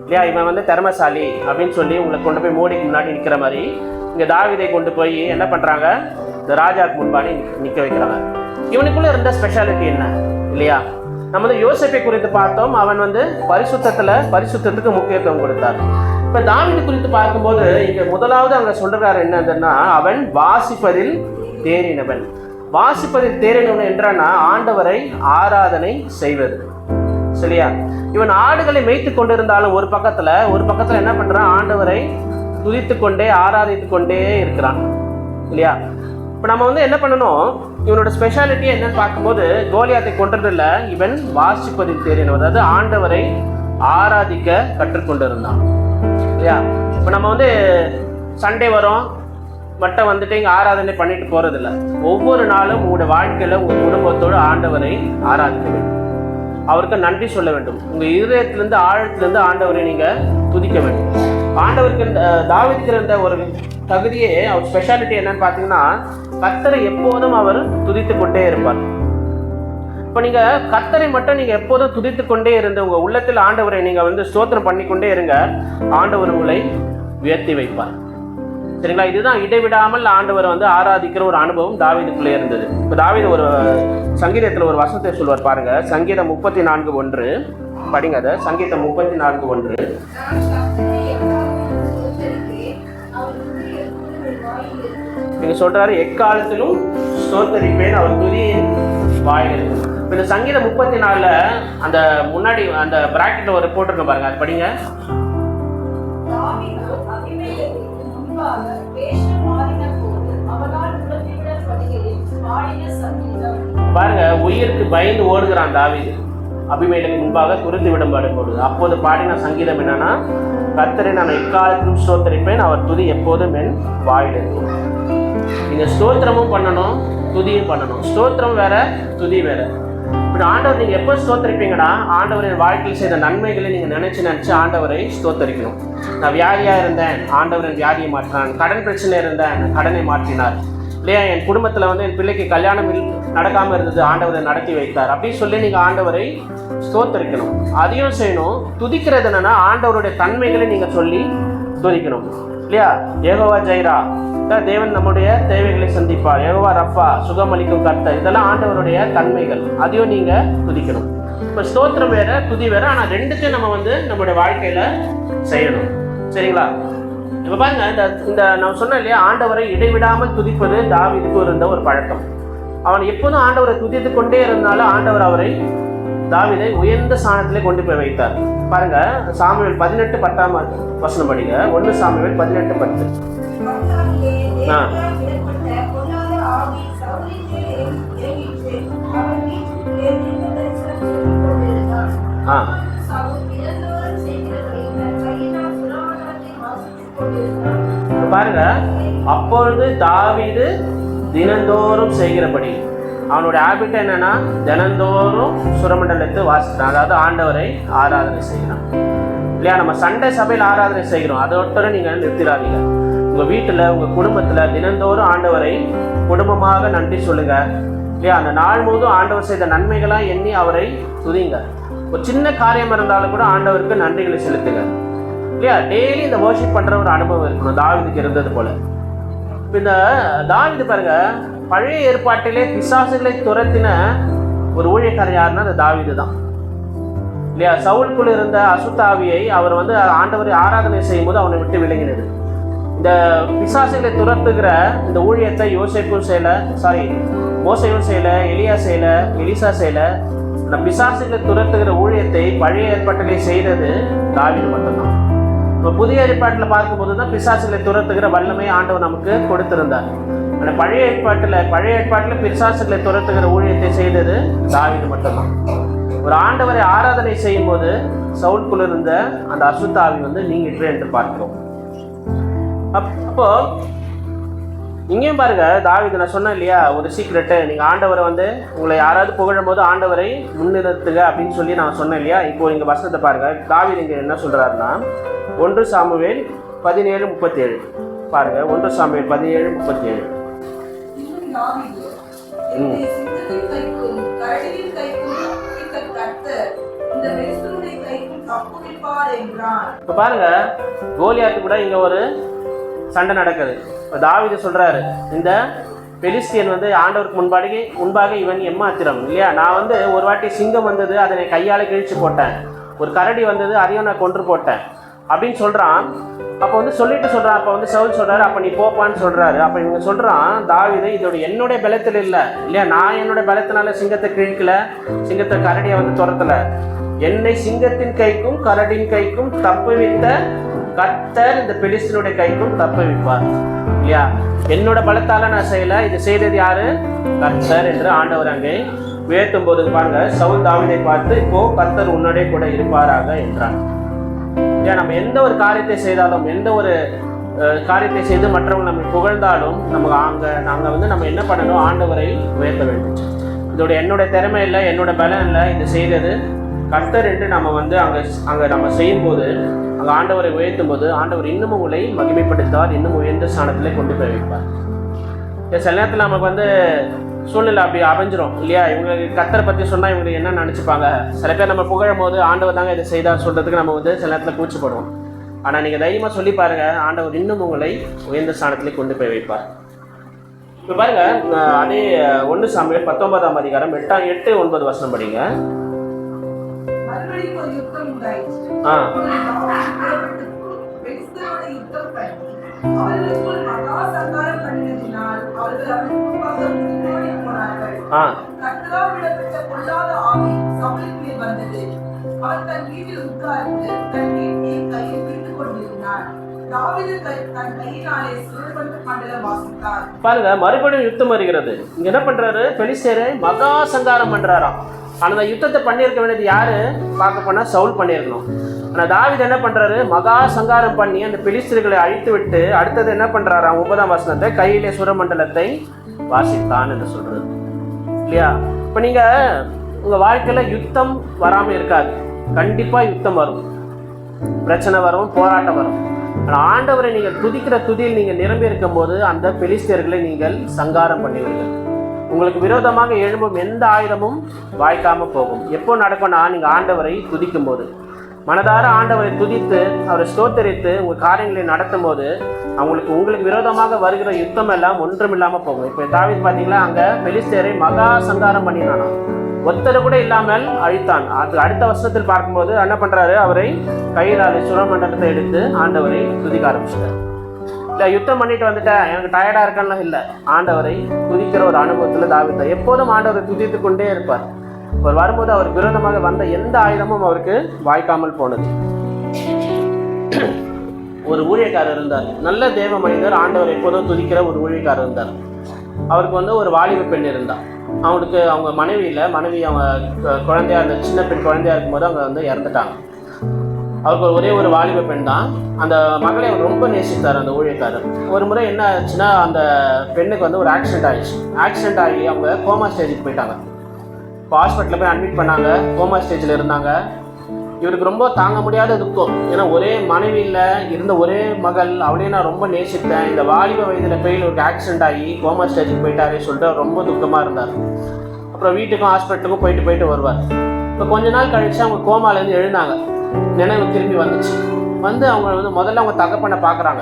இல்லையா? இவன் வந்து திறமைசாலி அப்படின்னு சொல்லி உங்களை கொண்டு போய் மோடிக்கு முன்னாடி நிற்கிற மாதிரி இங்கே தாவீதை கொண்டு போய் என்ன பண்ணுறாங்க, இந்த ராஜாவுக்கு முன்பாடி நிற்க வைக்கிறாங்க. இவனுக்குள்ளே இருந்த ஸ்பெஷாலிட்டி என்ன? இல்லையா? நம்ம வந்து யோசேப்பை குறித்து பார்த்தோம். அவன் வந்து பரிசுத்தத்துக்கு முக்கியத்துவம் கொடுத்தார். இப்போ தாவீது குறித்து பார்க்கும்போது இங்கே முதலாவது அங்கே சொல்கிறார் என்னதுன்னா, அவன் வாசிப்பதில் தேறினவன். வாசிப்பதில் தேறினவன் என்றான்னா ஆண்டவரை ஆராதனை செய்வது. சரியா? இவன் ஆடுகளை மேய்த்து கொண்டிருந்தாலும் ஒரு பக்கத்தில் என்ன பண்ணுறான், ஆண்டவரை துதித்து கொண்டே ஆராதித்து கொண்டே இருக்கிறான். இல்லையா? இப்போ நம்ம வந்து என்ன பண்ணணும், இவனோட ஸ்பெஷாலிட்டி என்னன்னு பார்க்கும்போது கோலியாத்தை கொன்றதில்ல, இவன் வாசிப்பதில் தேறினவன், அதாவது ஆண்டவரை ஆராதிக்க கற்றுக்கொண்டிருந்தான். இல்லையா? இப்போ நம்ம வந்து சண்டே வரோம் மட்டும் வந்துட்டு இங்கே ஆராதனை பண்ணிட்டு போகிறதில்ல. ஒவ்வொரு நாளும் உங்களுடைய வாழ்க்கையில் உங்கள் குடும்பத்தோடு ஆண்டவரை ஆராதிக்க வேண்டும், அவருக்கு நன்றி சொல்ல வேண்டும். உங்கள் இதயத்திலேருந்து ஆழத்திலேருந்து ஆண்டவரை நீங்கள் துதிக்க வேண்டும். ஆண்டவருக்கு தாவீதுக்கு இருந்த ஒரு தகுதியே, அவர் ஸ்பெஷாலிட்டி என்னன்னு பார்த்தீங்கன்னா, கர்த்தரை எப்போதும் அவர் துதித்து கொண்டே இருப்பார். இப்போ நீங்கள் கர்த்தரை மட்டும் நீங்கள் எப்போதும் துதித்து கொண்டே இருந்து உங்கள் உள்ளத்தில் ஆண்டவரை நீங்கள் வந்து ஸ்தோத்திரம் பண்ணிக்கொண்டே இருங்க, ஆண்டவர் உங்களை உயர்த்தி வைப்பார். சரிங்களா? இதுதான் இடைவிடாமல் ஆண்டவரை வந்து ஆராதிக்கிற ஒரு அனுபவம் தாவீதுக்குள்ளே இருந்தது. இப்போ தாவீது ஒரு சங்கீதத்தில் ஒரு வசனத்தை சொல்வார் பாருங்க. சங்கீதம் 34:1 படிங்க. அதை சங்கீதம் 34:1. நீங்க சொல்றாரு, எக்காலத்திலும் ஸ்தோத்தரிப்பேன், அவர் துதியின் வாயில் இருக்கும். இந்த சங்கீதம் 34 அந்த முன்னாடி அந்த பிராக்கெட்ல ஒரு போட்டிருக்க பாருங்க, அது படிங்க. பாருங்க, உயிருக்கு பயந்து ஓடுகிறான் தாவீது. அபிமெலேக்கு முன்பாக துரித்து விடப்படும் பொழுது அப்போது பாடின சங்கீதம் என்னன்னா, கர்த்தரை நான் எக்காலத்திலும் ஸ்தோத்தரிப்பேன், அவர் துதி எப்போதும் என் வாயில் இருக்கும். நீங்க ஸ்தோத்திரமும் பண்ணணும், துதியும் பண்ணணும். ஸ்தோத்திரம் வேற, துதி வேற. இப்படி ஆண்டவர் நீங்க எப்போ ஸ்தோத்தரிப்பீங்கன்னா, ஆண்டவரின் வாழ்க்கையில் செய்த நன்மைகளை நீங்க நினைச்சு ஆண்டவரை ஸ்தோத்தரிக்கணும். நான் வியாதியா இருந்தேன், ஆண்டவரின் வியாதியை மாற்றினான். கடன் பிரச்சனை இருந்தேன், கடனை மாற்றினார். இல்லையா? என் குடும்பத்தில் வந்து என் பிள்ளைக்கு கல்யாணம் நடக்காமல் இருந்தது, ஆண்டவரை நடத்தி வைத்தார். அப்படின்னு சொல்லி நீங்கள் ஆண்டவரை ஸ்தோத்தரிக்கணும். அதையும் செய்யணும். துதிக்கிறது என்னன்னா, ஆண்டவருடைய தன்மைகளை நீங்கள் சொல்லி துதிக்கணும். இல்லையா? யெகோவா ஜைரா, தேவன் நம்முடைய தேவைகளை சந்திப்பார். யெகோவா ரஃபா, சுகமளிக்கும் கர்த்தர், இதெல்லாம் ஆண்டவருடைய தன்மைகள். அதையும் நீங்கள் துதிக்கணும். இப்போ ஸ்தோத்திரம் வேற, துதி வேற. ஆனால் ரெண்டுத்தையும் நம்ம வந்து நம்மளுடைய வாழ்க்கையில் செய்யணும். சரிங்களா? இப்போ பாருங்க, இந்த நான் சொன்னேன் இல்லையா, ஆண்டவரை இடைவிடாமல் துதிப்பது தாவீதுக்கு இருந்த ஒரு பழக்கம். அவன் எப்போதும் ஆண்டவரை துதித்து கொண்டே இருந்தாலும் ஆண்டவர் அவரை தாவீதை உயர்ந்த ஸ்தானத்திலே கொண்டு போய் வைத்தார். பாருங்க, சாமுவேல் 18:10 படிங்க. 1 சாமுவேல் 18:10. பாருங்க, அப்பொழுது தாவீது தினந்தோறும் செய்கிறபடி, அவனுடைய ஹேபிட் என்னன்னா, தினந்தோறும் சுரமண்டலத்தை வாசிக்கிறான், அதாவது ஆண்டவரை ஆராதனை செய்கிறான். இல்லையா? நம்ம சண்டே சபையில் ஆராதனை செய்கிறோம், அதோட நீங்கள் நிறுத்திடாதீங்க. உங்கள் வீட்டில், உங்கள் குடும்பத்தில் தினந்தோறும் ஆண்டவரை குடும்பமாக நன்றி சொல்லுங்க. இல்லையா? அந்த நாள் முழுவதும் ஆண்டவர் செய்த நன்மைகளாக எண்ணி அவரை துதிங்க. ஒரு சின்ன காரியம் இருந்தாலும் கூட ஆண்டவருக்கு நன்றிகளை செலுத்துங்க. இல்லையா? டெய்லி இந்த வர்ஷிப் பண்ணுற ஒரு அனுபவம் இருக்கணும், தாவீதுக்கு இருந்தது போல. இப்போ இந்த தாவீது பாருங்க, பழைய ஏற்பாட்டிலே பிசாசுகளை துரத்தின ஒரு ஊழியக்காரர் யாருன்னா அந்த தாவீது தான். இல்லையா? சவுலுக்குள் இருந்த அசுத்தாவியை அவர் வந்து ஆண்டவரை ஆராதனை செய்யும் போது அவனை விட்டு விலகினது. இந்த பிசாசுகளை துரத்துகிற இந்த ஊழியத்தை மோசையும் செய்யல, எலியா செய்யல, எலிசா செய்யல. இந்த பிசாசுகளை துரத்துகிற ஊழியத்தை பழைய ஏற்பாட்டிலே செய்தது தாவீது மட்டும்தான். இப்போ புதிய ஏற்பாட்டில் பார்க்கும்போது தான் பிசாசுகளை துரத்துகிற வல்லமையை ஆண்டவர் நமக்கு கொடுத்திருந்தார். ஆனால் பழைய ஏற்பாட்டில் பிசாசுகளை துரத்துகிற ஊழியத்தை செய்தது தாவீது மட்டும்தான். ஒரு ஆண்டவரை ஆராதனை செய்யும் போது சவுலுக்குள்ள இருந்த அந்த அசுத்த ஆவி வந்து நீங்கிற்று என்று பார்க்கிறோம். அப்போ இங்கேயும் பாருங்க, தாவீது நான் சொன்னேன் இல்லையா, ஒரு சீக்ரெட்டு, நீங்க ஆண்டவரை வந்து உங்களை யாராவது புகழும் போது ஆண்டவரை முன்னிறுத்துங்க அப்படின்னு சொல்லி நான் சொன்னேன் இல்லையா. இப்போ இங்க வசனத்தை பாருங்க, தாவீது இங்க என்ன சொல்றாருன்னா 1 சாமுவேல் 17:37 பாருங்க. 1 சாமுவேல் 17:37. இன்னும் தாவீது, என்னை சிங்கத்தின் கைக்கும் கரடியின் கைக்கும் தப்புவித்த கர்த்தர் இந்த பெலிஸ்தருடைய கைக்கும் தப்புவிப்பார் என்றான். இப்போ பாருங்க, கோலியாத்து கூட இங்க ஒரு சண்டை நடக்குது. இப்போ தாவீது சொல்றாரு, இந்த பெலிஸ்தியன் வந்து ஆண்டவருக்கு முன்பாக இவன் எம்மாத்திரம் இல்லையா, நான் வந்து ஒரு வாட்டி சிங்கம் வந்தது அதனை கையால் கிழிச்சு போட்டேன், ஒரு கரடி வந்தது அதையும் நான் கொன்று போட்டேன் அப்படின்னு சொல்றான். அப்போ வந்து சொல்லிட்டு சொல்றான். அப்போ வந்து சவுல் சொல்றாரு, அப்போ நீ போப்பான்னு சொல்றாரு. அப்போ இவங்க சொல்றான், தாவீது இதோட என்னுடைய பலத்தில் இல்லை இல்லையா, நான் என்னோட பலத்தினால சிங்கத்தை கிழிக்கல, சிங்கத்தை கரடியை வந்து துரத்தல, என்னை சிங்கத்தின் கைக்கும் கரடியின் கைக்கும் தப்புவித்த கர்த்தர் இந்த பெலிஸ்தனுடைய கைக்கும் தப்புவிப்பார் இல்லையா. என்னோட பலத்தால நான் செய்யல, இது செய்தது யாரு? கர்த்தர் என்று ஆண்டவர் அங்கே உயர்த்தும் போது பாருங்க, சவுல் தாவீதை பார்த்து இப்போ கர்த்தர் உன்னோட கூட இருப்பாராக என்றான். ஏன் நம்ம எந்த ஒரு காரியத்தை செய்தாலும், எந்த ஒரு காரியத்தை செய்து மற்றவங்க நம்ம புகழ்ந்தாலும் நாங்கள் வந்து நம்ம என்ன பண்ணணும்? ஆண்டவரை உயர்த்த வேண்டும். இதோட என்னுடைய திறமை இல்லை, என்னோட பலம் இல்லை, இது செய்தது கர்த்தர் என்று நம்ம வந்து அங்கே நம்ம செய்யும்போது, அங்கே ஆண்டவரை உயர்த்தும் போது ஆண்டவர் இன்னும் உங்களை மகிமைப்படுத்துவார், இன்னும் உயர்ந்த ஸ்தானத்திலே கொண்டு போய் வைப்பார். சில நேரத்தில் நமக்கு வந்து சூழ்நிலை அப்படி அமைஞ்சிரும் இல்லையா. இவங்க கர்த்தரை பற்றி சொன்னால் இவங்க என்ன நினச்சிப்பாங்க. சில பேர் நம்ம புகழும் போது ஆண்டவர் தாங்க இதை செய்தால் சொல்கிறதுக்கு நம்ம வந்து சில நேரத்தில் கூச்சப்படுவோம். ஆனால் நீங்கள் தைரியமாக சொல்லி பாருங்கள், ஆண்டவர் இன்னும் உங்களை உயர்ந்த ஸ்தானத்திலே கொண்டு போய் வைப்பார். இப்போ பாருங்க, அதே 1 சாமுவேல் 19ஆம் அதிகாரம் 8-9 வசனம் படிங்க. மறுபடியும் ஒரு யுத்தம் உண்டாயிற்று. பெலிஸ்தரோட யுத்தம் பண்ணி அவர்களுக்குள் மகா சங்காரம் பண்ணினதினால் அவர்கள் அவனுக்கு முன்பாக முன்னோடி போனார்கள். கர்த்தரால் விடப்பட்ட பொல்லாத ஆவி சவுலின் மேல் வந்தது. அவன் தன் வீட்டில் உட்கார்ந்து தன் வீட்டை கையில் பிடித்துக் கொண்டிருந்தான். தாவீது தன் கையினாலே சுழற்பட்டு மண்டலம் வாசித்தார். பாருங்க, மறுபடியும் யுத்தம் வருகிறது. இங்க என்ன பண்றாரு? பெலிஸ்தரை மகா சங்காரம் பண்றாராம். அந்த யுத்தத்தை பண்ணியிருக்க வேண்டியது யாரு பார்க்க போனா சவுல் பண்ணியிருக்கணும். ஆனால் தாவீது என்ன பண்றாரு? மகா சங்காரம் பண்ணி அந்த பெலிஸ்தர்களை அழித்து விட்டு அடுத்தது என்ன பண்றாராம்? 9ஆம் வசனத்தை கையிலே சுரமண்டலத்தை வாசித்தான் என்று சொல்றது இல்லையா. இப்போ நீங்க உங்க வாழ்க்கையில யுத்தம் வராம இருக்காது, கண்டிப்பா யுத்தம் வரும், பிரச்சனை வரும், போராட்டம் வரும். ஆனால் ஆண்டவரை நீங்கள் துதிக்கிற துதியில் நீங்கள் நிரம்பி இருக்கும் போது அந்த பெலிஸ்தர்களை நீங்கள் சங்காரம் பண்ணுவீர்கள். உங்களுக்கு விரோதமாக எழும்பும் எந்த ஆயுதமும் வாய்க்காம போகும். எப்போ நடக்கும்னா நீங்கள் ஆண்டவரை துதிக்கும் போது, மனதார ஆண்டவரை துதித்து அவரை ஸ்தோத்தரித்து உங்கள் காரியங்களை நடத்தும் போது உங்களுக்கு விரோதமாக வருகிற யுத்தம் எல்லாம் ஒன்றும் இல்லாமல் போகும். இப்போ தாவீது பார்த்தீங்களா, அங்கே பெலிஸ்தரை மகா சங்காரம் பண்ணினானா, ஒத்தரை கூட இல்லாமல் அழித்தான். அது அடுத்த வருஷத்தில் பார்க்கும்போது என்ன பண்றாரு? அவரை கையிலாலே சுரமண்டலத்தை எடுத்து ஆண்டவரை துதிக்க ஆரம்பிச்சிட்டார். இல்லை யுத்தம் பண்ணிட்டு வந்துட்டேன் எனக்கு டயர்டா இருக்கான்னு இல்லை, ஆண்டவரை துதிக்கிற ஒரு அனுபவத்தில் தாவீது எப்போதும் ஆண்டவரை துதித்து கொண்டே இருப்பார். அவர் வரும்போது அவருக்கு விரோதமாக வந்த எந்த ஆயுதமும் அவருக்கு வாய்க்காமல் போனது. ஒரு ஊழியக்காரர் இருந்தார், நல்ல தேவ மனிதர், ஆண்டவர் எப்போதும் துதிக்கிற ஒரு ஊழியக்காரர் இருந்தார். அவருக்கு வந்து ஒரு வாலிப பெண் இருந்தார். அவங்களுக்கு அவங்க மனைவி அவங்க குழந்தையா, அந்த சின்ன பெண் குழந்தையா இருக்கும்போது அவங்க வந்து இறந்துட்டாங்க. அவருக்கு ஒரே ஒரு வாலிப பெண் தான். அந்த மகளை அவர் ரொம்ப நேசித்தார் அந்த ஊழியக்காரர். ஒரு முறை என்ன ஆச்சுன்னா, அந்த பெண்ணுக்கு வந்து ஒரு ஆக்சிடென்ட் ஆகி அவங்க கோமா ஸ்டேஜுக்கு போயிட்டாங்க. இப்போ ஹாஸ்பிட்டலில் போய் அட்மிட் பண்ணாங்க, கோமா ஸ்டேஜில் இருந்தாங்க. இவருக்கு ரொம்ப தாங்க முடியாத துக்கம். ஏன்னா ஒரே மனைவியில் இருந்த ஒரே மகள், அவளையும் நான் ரொம்ப நேசித்தேன், இந்த வாலிப வயதில் போய் ஒரு ஆக்சிடென்ட் ஆகி கோமா ஸ்டேஜுக்கு போயிட்டாரே சொல்லிட்டு ரொம்ப துக்கமாக இருந்தார். அப்புறம் வீட்டுக்கும் ஹாஸ்பிட்டலுக்கும் போயிட்டு வருவார். இப்போ கொஞ்ச நாள் கழித்து அவங்க கோமாலேருந்து எழுந்தாங்க, நினைவு திரும்பி வந்துச்சு. அவங்க வந்து முதல்ல அவங்க தகப்பனை பார்க்குறாங்க.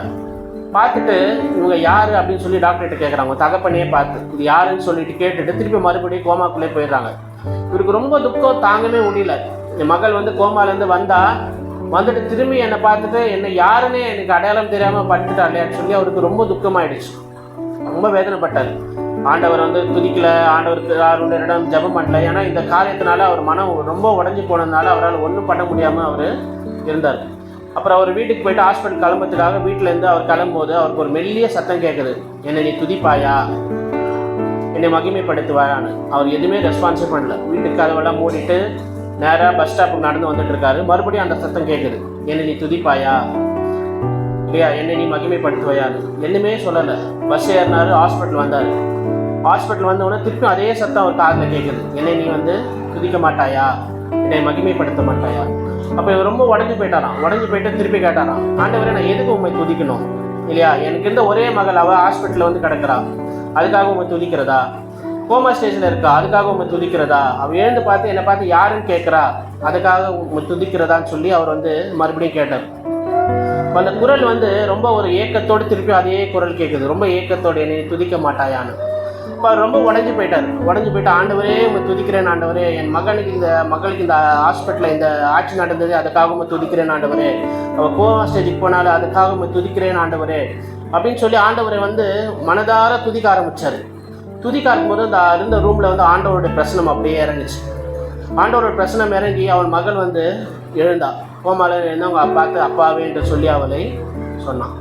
பார்த்துட்டு இவங்க யார் அப்படின்னு சொல்லி டாக்டர்கிட்ட கேட்குறாங்க. தகப்பனையே பார்த்து இது யாருன்னு சொல்லிட்டு கேட்டுட்டு திருப்பி மறுபடியும் கோமாக்குள்ளே போயிடுறாங்க. இவருக்கு ரொம்ப துக்கம் தாங்கவே முடியல. என் மகள் வந்து கோமாலேருந்து வந்துட்டு திரும்பி என்னை பார்த்துட்டு என்னை யாருன்னே எனக்கு அடையாளம் தெரியாமல் பட்டுட்டாளேன்னு சொல்லி அவருக்கு ரொம்ப துக்கமாயிடுச்சு, ரொம்ப வேதனைப்பட்டார். ஆண்டவர் வந்து துதிக்கல, ஆண்டவருக்கு யாருடைய ஜபம் பண்ணல. ஏன்னா இந்த காரியத்தினால அவர் மனம் ரொம்ப உடஞ்சி போனதுனால அவரால் ஒன்றும் பண்ண முடியாமல் அவர் இருந்தார். அப்புறம் அவர் வீட்டுக்கு போயிட்டு ஹாஸ்பிட்டல் கிளம்புறதுக்காக வீட்டிலேருந்து அவர் கிளம்பும்போது அவருக்கு ஒரு மெல்லிய சத்தம் கேட்குது, என்னை நீ துதிப்பாயா, என்னை மகிமைப்படுத்துவாயான்னு. அவர் எதுவுமே ரெஸ்பான்ஸே பண்ணல. வீட்டுக்கு கதவெல்லாம் மூடிட்டு நேராக பஸ் ஸ்டாப்புக்கு நடந்து வந்துட்டு இருக்காரு. மறுபடியும் அந்த சத்தம் கேட்குது, என்னை நீ துதிப்பாயா இல்லையா, என்னை நீ மகிமைப்படுத்துவையான்னு. என்னமே சொல்லலை. பஸ் ஏறினாரு, ஹாஸ்பிட்டல் வந்தார். ஹாஸ்பிட்டல் வந்தவுடனே திருப்பி அதே சத்தம் அவர் காதில் கேட்குது, என்னை நீ துதிக்க மாட்டாயா, என்னை மகிமைப்படுத்த மாட்டாயா. அப்போ இவர் ரொம்ப உடஞ்சி போயிட்டாராம். உடஞ்சி போயிட்டு திருப்பி கேட்டாராம், ஆண்டவரே நான் எதுக்கு உண்மை துதிக்கணும் இல்லையா, எனக்கு இருந்த ஒரே மகள் அவள் ஹாஸ்பிட்டலில் கிடக்கிறா, அதுக்காக உண்மை துதிக்கிறதா, கோமா ஸ்டேஜில் இருக்கா, அதுக்காக உண்மை துதிக்கிறதா, அவள் எழுந்து பார்த்து என்னை பார்த்து யாருன்னு கேட்குறா, அதுக்காக உண்மை துதிக்கிறதான்னு சொல்லி அவர் மறுபடியும் கேட்டார். அந்த குரல் ரொம்ப ஒரு ஏக்கத்தோடு திருப்பி அதே குரல் கேட்குது, ரொம்ப ஏக்கத்தோடு, என்னை துதிக்க மாட்டாயான்னு. இப்போ ரொம்ப உடஞ்சி போயிட்டு ஆண்டவரே உங்க துதிக்கிறேன் ஆண்டவரே, என் மகளுக்கு இந்த ஹாஸ்பிட்டலில் இந்த ஆட்சி நடந்தது, அதுக்காக துதிக்கிறேன் ஆண்டவரே, அவள் கோவா ஸ்டேஜுக்கு போனாலும் அதுக்காக துதிக்கிறேன் ஆண்டவரே அப்படின்னு சொல்லி ஆண்டவரை மனதார துதிக்க ஆரம்பித்தார். துதிக்க ஆரம்பிக்கும்போது அந்த இருந்த ரூமில் ஆண்டவருடைய பிரசனம் அப்படியே இறங்குச்சு. ஆண்டவரோட பிரசனம் இறங்கி அவள் மகள் எழுந்தா. கோமால இருந்தவங்க அப்பாவுக்கு அப்பாவே என்று சொல்லி அவளை சொன்னான்.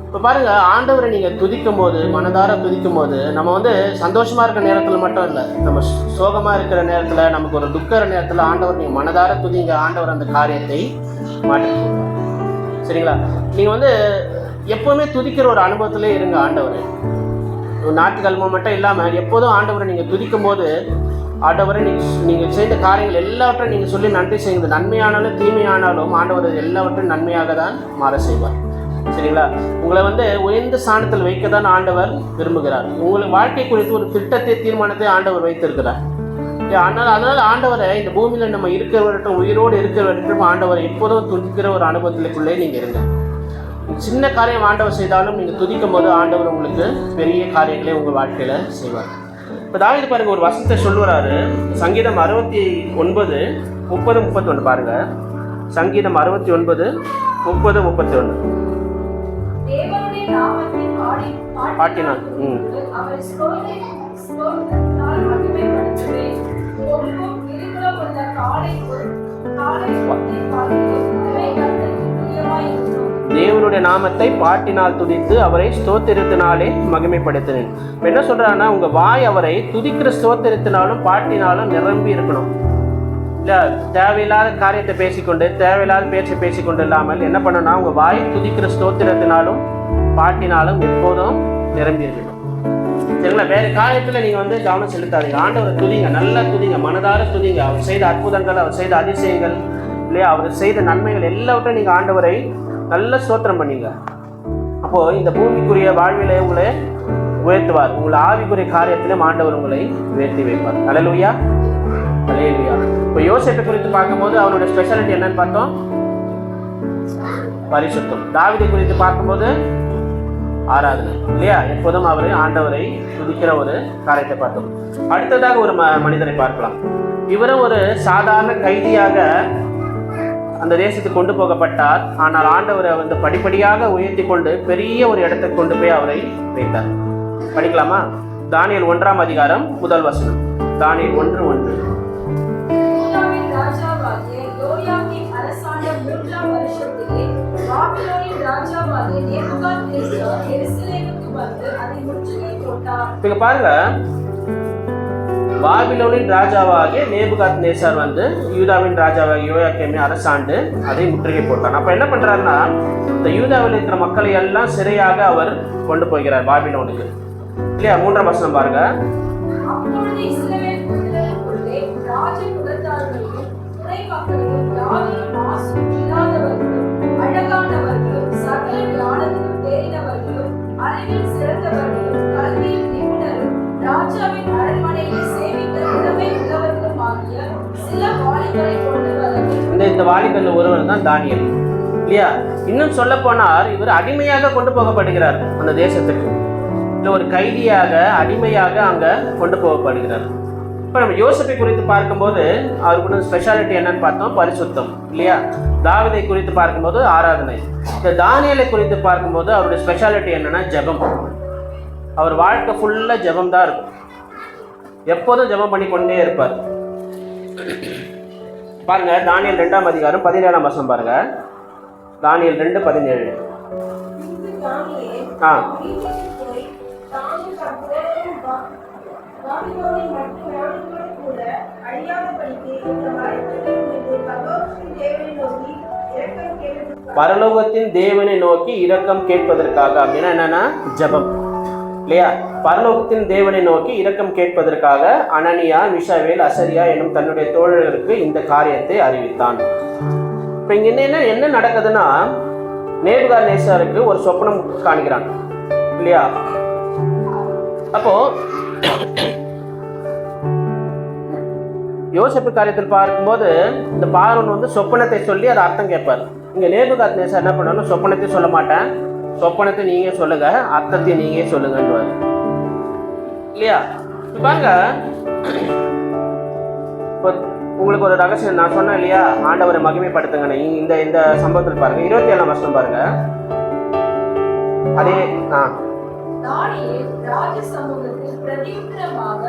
இப்போ பாருங்கள், ஆண்டவரை நீங்கள் துதிக்கும் போது, மனதார துதிக்கும் போது, நம்ம சந்தோஷமாக இருக்கிற நேரத்தில் மட்டும் இல்லை, நம்ம சோகமாக இருக்கிற நேரத்தில், நமக்கு ஒரு துக்கிற நேரத்தில் ஆண்டவர் நீங்கள் மனதார துதிங்க, ஆண்டவர் அந்த காரியத்தை மாற்றி சரிங்களா. நீங்கள் எப்போவுமே துதிக்கிற ஒரு அனுபவத்திலே இருங்க. ஆண்டவரை ஞாயிற்றுக்கிழமை மட்டும் இல்லாமல் எப்போதும் ஆண்டவரை நீங்கள் துதிக்கும் போது, ஆண்டவரை நீங்கள் செய்த காரியங்கள் எல்லாவற்றையும் நீங்கள் சொல்லி நன்றி செய்யுங்க. நன்மையானாலும் தீமையானாலும் ஆண்டவர் எல்லாவற்றையும் நன்மையாக தான் மாற செய்வார் சரிங்களா. உங்களை உயர்ந்த ஸ்தானத்தில் வைக்க தான் ஆண்டவர் விரும்புகிறார். உங்களுக்கு வாழ்க்கை குறித்து ஒரு திட்டத்தை, தீர்மானத்தை ஆண்டவர் வைத்திருக்கிறார். அதனால் ஆண்டவரை இந்த பூமியில் நம்ம இருக்கிற வரைக்கும், உயிரோடு இருக்கிற வரைக்கும் ஆண்டவரை எப்போதும் துதிக்கிற ஒரு அனுபவத்திற்குள்ளே நீங்கள் இருங்க. சின்ன காரியம் ஆண்டவர் செய்தாலும் நீங்கள் துதிக்கும் போது ஆண்டவர் உங்களுக்கு பெரிய காரியங்களை உங்கள் வாழ்க்கையில் செய்வார். இப்போ தாவீது பாருங்கள், ஒரு வசனத்தை சொல்லுறாரு. சங்கீதம் 69 30 31 பாருங்க. சங்கீதம் 69 30 31 பாட்டினான். தேவனுடைய நாமத்தை பாட்டினால் துதித்து அவரை ஸ்தோத்திரத்தினாலே மகிமைப்படுத்தினேன். இப்போ என்ன சொல்றாருன்னா, உங்க வாய் அவரை துதிக்கிற ஸ்தோத்திரத்தினாலும் பாட்டினாலும் நிரம்பி இருக்கணும். இல்லை தேவையில்லாத காரியத்தை பேசிக்கொண்டு, தேவையில்லாத பேச்சை பேசிக்கொண்டு இல்லாமல் என்ன பண்ணணும்னா, உங்க வாய் துதிக்கிற ஸ்தோத்திரத்தினாலும் பாட்டினாலும் எப்போதும் நிரம்பி இருக்கணும் சரிங்களா. வேறு காரியத்தில் நீங்கள் கவனம் செலுத்தாதீங்க. ஆண்டவரை துதிங்க, நல்லா துதிங்க, மனதார துதிங்க. அவர் செய்த அற்புதங்கள், அவர் செய்த அதிசயங்கள் இல்லையா, அவர் செய்த நன்மைகள் எல்லாவற்றையும் நீங்கள் ஆண்டவரை நல்ல ஸ்தோத்திரம் பண்ணீங்க. அப்போது இந்த பூமிக்குரிய வாழ்விலே உங்களை உயர்த்துவார். உங்களை ஆவிக்குரிய காரியத்திலும் ஆண்டவர் உங்களை உயர்த்தி வைப்பார். அல்லேலூயா, அல்லேலூயா. இப்போ யோசேப்பை குறித்து பார்க்கும்போது அவருடைய ஸ்பெஷாலிட்டி என்னன்னு பார்த்தோம், பரிசுத்தம். தாவீதை குறித்து பார்க்கும்போது ஆராதனை இல்லையா, எப்போதும் அவரை ஆண்டவரை துதிக்கிற ஒரு காரியத்தை பார்த்தோம். அடுத்ததாக ஒரு மனிதரை பார்க்கலாம். இவரும் ஒரு சாதாரண கைதியாக அந்த தேசத்துக்கு கொண்டு போகப்பட்டார். ஆனால் ஆண்டவரை படிப்படியாக உயர்த்தி கொண்டு பெரிய ஒரு இடத்தை கொண்டு போய் அவரை வைத்தார். படிக்கலாமா? தானியேல் 1ஆம் அதிகாரம் 1 வசனம். தானியேல் 1:1. இங்க பாருங்க, பாபிலோனின் ராஜாவாகிய நேபுகாத்நேசார் யூதாவின் ராஜாவாகிய யோயாக்கீமை அரசாண்டு அதை முற்றுகை போட்டான். அப்ப என்ன பண்றாருன்னா, இந்த யூதாவில் இருக்கிற மக்களை எல்லாம் சிறையாக அவர் கொண்டு போகிறார் பாபிலோனுக்கு இல்லையா. 3ஆம் வசனம் பாருங்க. இந்த வாலிபன் ஒருவர் தான் தானியேல் இல்லையா. இன்னும் சொல்ல போனால் இவர் அடிமையாக கொண்டு போகப்படுகிறார் அந்த தேசத்துக்கு. இல்லை ஒரு கைதியாக, அடிமையாக அங்க கொண்டு போகப்படுகிறார். இப்போ நம்ம யோசேப்பை குறித்து பார்க்கும்போது அவருக்கு ஸ்பெஷாலிட்டி என்னன்னு பார்த்தோம், பரிசுத்தம் இல்லையா. தாவீதை குறித்து பார்க்கும்போது ஆராதனை. இந்த தானியேலை குறித்து பார்க்கும்போது அவருடைய ஸ்பெஷாலிட்டி என்னன்னா ஜெபம். அவர் வாழ்க்கை ஃபுல்லாக ஜெபம் தான் இருக்கும், எப்போதும் ஜெபம் பண்ணி கொண்டே இருப்பார். பாருங்க, தானியேல் 2ஆம் அதிகாரம் 17ஆம் வசனம் பாருங்க. தானியேல் 2:17. பாபிலோனின் மற்ற நாடுகளோடு கூட அழியாதபடிக்கு இந்த மறைப்பொருளின் பரலோகத்தின் தேவனை நோக்கி இரக்கம் கேட்பதற்காக அப்படின்னா என்னன்னா ஜெபம் இல்லையா? பரலோகத்தின் தேவனை நோக்கி இரக்கம் கேட்பதற்காக அனனியா, மிஷாவேல், அசரியா என்னும் தன்னுடைய தோழர்களுக்கு இந்த காரியத்தை அறிவித்தான். இப்போ இங்க என்ன நடக்குதுன்னா, நேபுகாத்நேச்சாருக்கு ஒரு சொப்பனம் காண்கிறான் இல்லையா? அப்போ யோசேப்பு காரியத்தில் பார்க்கும்போது இந்த பார்வோன் வந்து சொப்பனத்தை சொல்லி அதை அர்த்தம் கேட்பார். இங்க நேபுகாத்நேச்சார் என்ன பண்ணணும், சொப்பனத்தை சொல்ல மாட்டேன், சொப்பனத்தை நீங்க சொல்லுங்க, அர்த்தத்தை நீங்க சொல்லுங்கன்னு இல்லையா? பாருங்க, இப்போ உங்களுக்கு ஒரு ரகசியம் நான் சொன்னேன் இல்லையா, ஆண்டவரை மகிமைப்படுத்துங்க. இந்த இந்த சம்பவத்தில் பாருங்க, 27ஆம் வசனம் பாருங்க. அதே தானியேல் ராஜ சமூகத்தில் பிரதியுத்தரமாக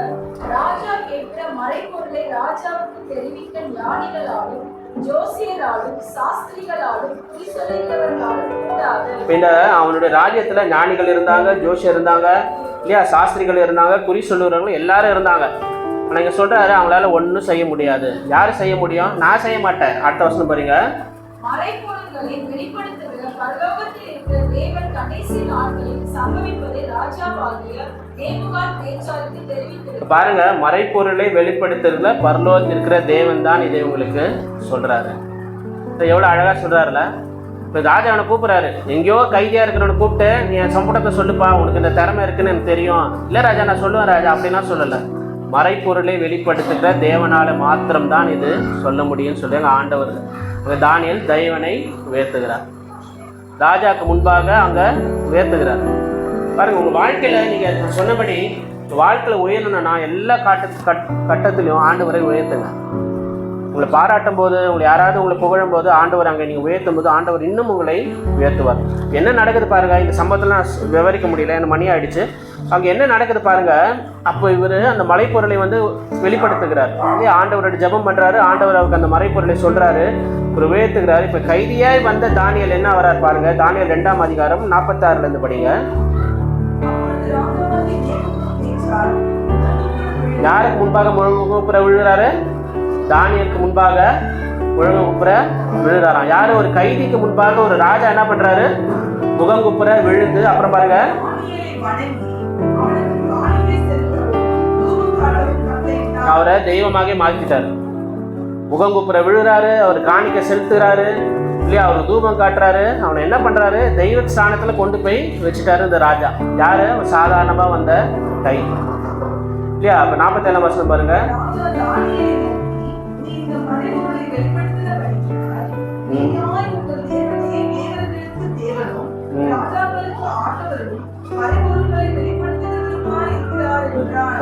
ராஜா கேட்கிற மறைபொருளை ராஜாவுக்கு தெரிவிக்க ஞானிகளாலும் ஜோசியராலும் சாஸ்திரிகளாலும் குறி சொல்லுகிறவர்களாலும் கூடாது. இந்த அவனுடைய ராஜ்யத்துல ஞானிகள் இருந்தாங்க, ஜோசியர் இருந்தாங்க இல்லையா, சாஸ்திரிகள் இருந்தாங்க, குறி சொல்லுறவங்களும் எல்லாரும் இருந்தாங்க. ஆனால் இங்கே சொல்றாரு அவங்களால ஒன்றும் செய்ய முடியாது. யார் செய்ய முடியும்? நான் செய்ய மாட்டேன். அடுத்த வசனம் பாருங்க. மறைபொருள்களை வெளிப்படுத்துகிற பரலோகத்தில் இருக்கிற தேவன் கடைசி நாட்களில் சம்பவிப்பதை ராஜாவாகிய நேபுகாத்நேச்சாருக்கு தெரிவித்திருக்கிறார். பாருங்க, மறைப்பொருளை வெளிப்படுத்துறதுல பரலோகத்தில் இருக்கிற தேவன் தான் இதை உங்களுக்கு சொல்றாரு. எவ்வளவு அழகா சொல்றாருல. இப்போ ராஜா அவனை கூப்பிட்றாரு, எங்கேயோ கைதியா இருக்கிறவனை கூப்பிட்டு நீ என் சம்பளத்தை சொல்லுப்பா, உனக்கு இந்த திறமை இருக்குன்னு எனக்கு தெரியும். இல்லை ராஜா நான் சொல்லுவேன் ராஜா அப்படின்னா சொல்லலை. மறைப்பொருளை வெளிப்படுத்துகிற தேவனால மாத்திரம்தான் இது சொல்ல முடியும்னு சொல்லி அங்கே ஆண்டவர் தானியேல் தெய்வனை உயர்த்துகிறார். ராஜாக்கு முன்பாக அங்கே உயர்த்துகிறார். பாருங்க, உங்கள் வாழ்க்கையில் நீங்கள் சொன்னபடி வாழ்க்கையில் உயரணும்னா எல்லா கட்டத்திலையும் ஆண்டவரை உயர்த்துங்க. உங்களை பாராட்டும் போது, உங்களை யாராவது உங்களை புகழும் போது ஆண்டவர் அங்கே நீங்கள் உயர்த்தும் போது ஆண்டவர் இன்னும் உங்களை உயர்த்துவார். என்ன நடக்குது பாருங்க, இந்த சம்பவத்தில் நான் விவரிக்க முடியல, எனக்கு மணி ஆயிடுச்சு. அங்கே என்ன நடக்குது பாருங்க. அப்போ இவர் அந்த மலைப்பொருளை வந்து வெளிப்படுத்துகிறார். இல்லையா? ஆண்டவரோட ஜெபம் பண்ணுறாரு, ஆண்டவர் அவருக்கு அந்த மறைப்பொருளை சொல்கிறாரு, ஒரு உயர்த்துகிறார். இப்போ கைதியாய் வந்த தானியேல் என்ன வரார் பாருங்க. தானியேல் 2ஆம் அதிகாரம் 46 படிங்க. யாருக்கு முன்பாக முழுங்குப்புற விழுகிறாரு? தானியேலுக்கு முன்பாக முழுங்குப்புற விழுகிறாராம். யாரு? ஒரு கைதிக்கு முன்பாக ஒரு ராஜா என்ன பண்றாரு? முகங்குப்புற விழுந்து அப்புறம் பாருங்க, அவரை தெய்வமாக மாற்றிட்டாரு. முகங்குப்புற விழுறாரு, அவர் காணிக்க செலுத்துறாரு இல்லையா, அவர் தூபம் காட்டுறாரு. அவனை என்ன பண்றாரு? தெய்வ ஸ்தானத்துல கொண்டு போய் வச்சுட்டாரு இந்த ராஜா. யாரு? சாதாரணமா வந்த கைதி இல்லையா? அப்ப 47ஆம் வசனம் பாருங்க.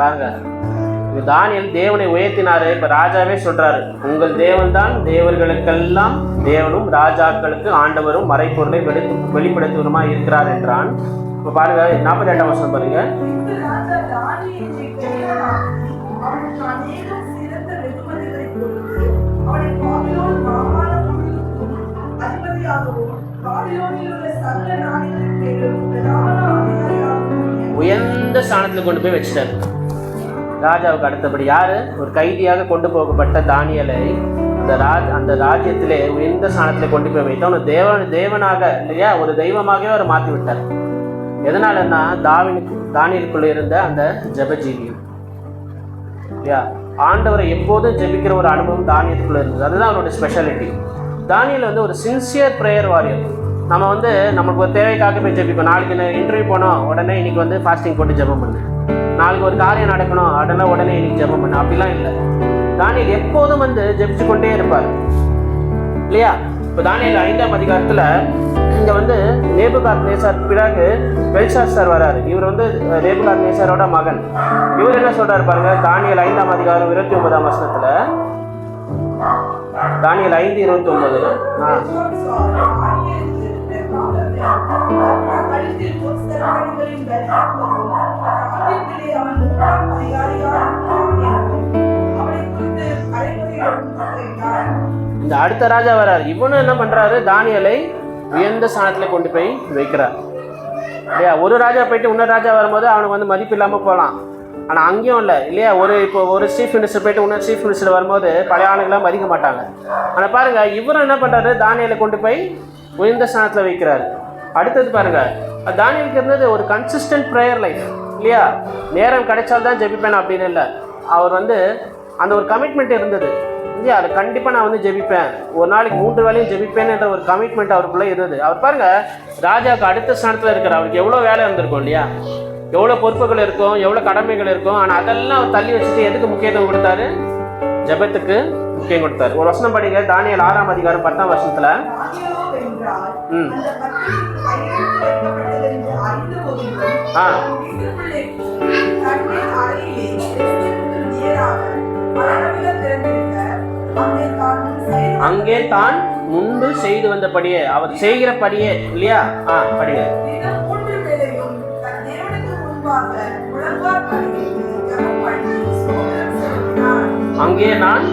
பாருங்க, தானியேல் தேவனை உயர்த்தினாரு. இப்ப ராஜாவே சொல்றாரு, உங்கள் தேவன் தான் தேவர்களுக்கெல்லாம் தேவனும் ராஜாக்களுக்கு ஆண்டவரும் மறைப்பொருளை வெளிப்படுத்துவருமா இருக்கிறார் என்றான். இப்ப பாருங்க 42ஆம் வசனம் பாருங்க. உயர்ந்த ஸ்தானத்துல கொண்டு போய் வச்சிட்டாரு. ராஜாவுக்கு அடுத்தபடி யாரு? ஒரு கைதியாக கொண்டு போகப்பட்ட தானியேலை அந்த ராஜ்யத்திலே உயர்ந்த ஸ்தானத்துல கொண்டு போய் வைத்து அவனை தேவனாக இல்லையா, ஒரு தெய்வமாகவே அவர் மாற்றி விட்டார். எதனாலன்னா தானியேலுக்குள்ள இருந்த அந்த ஜெபஜீவியம் இல்லையா, ஆண்டவரை எப்போதும் ஜெபிக்கிற ஒரு அனுபவம் தானியேலுக்குள்ள இருந்தது. அதுதான் அவரோட ஸ்பெஷாலிட்டி. தானியேல் வந்து ஒரு சின்சியர் ப்ரேயர் வாரியர். நம்ம வந்து நமக்கு ஒரு தேவைக்காக போய் ஜெபிப்போம். நாளைக்கு இன்டர்வியூ போனோம், உடனே இன்னைக்கு வந்து ஃபாஸ்டிங் போட்டு ஜெபம் பண்ணு. நாளைக்கு ஒரு காரியம் நடக்கணும், உடனே இன்னைக்கு ஜெபம் பண்ணு. அப்படிலாம் இல்லை. தானியேல் எப்போதும் வந்து ஜெபிச்சு கொண்டே இருப்பார் இல்லையா? இப்போ தானியேல் 5ஆம் அதிகாரத்தில் இங்கே வந்து நேபுகாத்நேச்சார் பிறகு பெல்ஷாத்சார் வராரு. இவர் வந்து நேபுகாத்நேச்சாரோட மகன். இவர் என்ன சொல்றாரு பாருங்க, தானியேல் 5ஆம் அதிகாரம் 29ஆம் வசனத்தில். தானியேல் 5:29. இந்த அடுத்த ராஜா வராரு. இவனும் என்ன பண்றாரு? தானியேலை உயர்ந்த ஸ்தானத்துல கொண்டு போய் வைக்கிறார் இல்லையா? ஒரு ராஜா போயிட்டு இன்னொரு ராஜா வரும்போது அவனுக்கு வந்து மதிப்பு இல்லாம போகலாம். ஆனால் அங்கேயும் இல்லை இல்லையா, இப்போ ஒரு சீஃப் மினிஸ்டர் போயிட்டு இன்னொரு சீஃப் மினிஸ்டர் வரும்போது பழைய ஆளுங்களாம் மதிக்க மாட்டாங்க. ஆனால் பாருங்கள், இவரும் என்ன பண்ணுறாரு, தானியேலை கொண்டு போய் உயர்ந்த ஸ்தானத்தில் வைக்கிறாரு. அடுத்தது பாருங்கள், தானியேலுக்கு இருந்தது ஒரு கன்சிஸ்டன்ட் ப்ரேயர் லைஃப் இல்லையா, நேரம் கிடைச்சால்தான் ஜெபிப்பேன் அப்படின்னு இல்லை. அவர் அந்த ஒரு கமிட்மெண்ட் இருந்தது இல்லையா, அது கண்டிப்பாக நான் ஜெபிப்பேன், ஒரு நாளைக்கு 3 வேளையும் ஜெபிப்பேன் என்ற ஒரு கமிட்மெண்ட் அவருக்குள்ளே இருந்தது. அவர் பாருங்கள், ராஜாவுக்கு அடுத்த ஸ்தானத்தில் இருக்கிற அவருக்கு எவ்வளோ வேலை இருந்திருக்கும் இல்லையா, எவ்வளோ பொறுப்புகள் இருக்கும், எவ்வளோ கடமைகள் இருக்கும். ஆனால் அதெல்லாம் அவர் தள்ளி வச்சுட்டு எதுக்கு முக்கியத்துவம் கொடுத்தாரு, ஜெபத்துக்கு முக்கியம் கொடுத்தாரு. ஒரு வசனம் படிங்க, தானியேல் 6ஆம் அதிகாரம் 10ஆம் வசனத்தில். அங்கே தான் முன்பு செய்து வந்தபடியே, அவர் செய்கிறபடியே இல்லையா. படிங்க. அங்கே நான்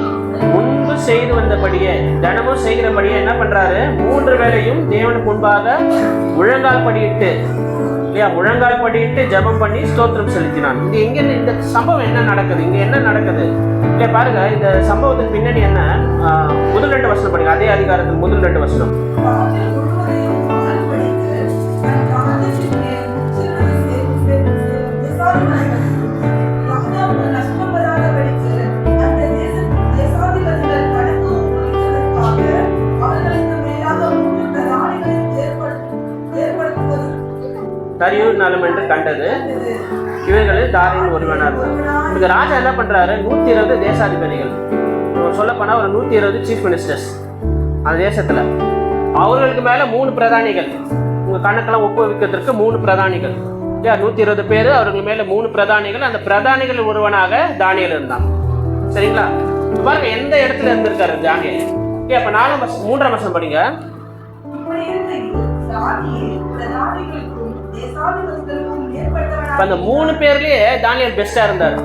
முன்பு செய்து வந்தபடியே, தினமும் செய்கிறபடியே என்ன பண்றாரு, 3 வேளையும் தேவனுக்கு முன்பாக முழங்கால் படியிட்டு இல்லையா, முழங்கால் படியிட்டு ஜெபம் பண்ணி ஸ்தோத்திரம் செலுத்தினான். இங்க எங்க இந்த சம்பவம் என்ன நடக்குது, இங்க என்ன நடக்குது இல்லையா பாருங்க. இந்த சம்பவத்தின் பின்னணி என்ன, முதல் 2 வசனம் படிங்க, அதே அதிகாரத்தில் முதல் 2 வசனம். தரியூர் நலம் என்று கண்டது, இவர்களில் தாரியின் ஒருவனார். இந்த ராஜா என்ன பண்றாரு, 120 தேசாதிபதிகள், சொல்லப்போனால் ஒரு 120 சீஃப் மினிஸ்டர்ஸ் அந்த தேசத்துல, அவர்களுக்கு மேல 3 பிரதானிகள், உங்க கணக்கெல்லாம் ஒப்புவிக்கிறதுக்கு 3 பிரதானிகள் இல்லையா, 120 பேர், அவர்கள் மேல 3 பிரதானிகள். அந்த பிரதானிகள் ஒருவனாக தானியேல் இருந்தான். சரிங்களா, பாருங்க எந்த இடத்துல இருந்திருக்காரு தானியேல். அப்ப 3ஆம் வசனம் படிங்க. அந்த 3 பேர்லயே தானியேல் பெஸ்டா இருந்தாரு.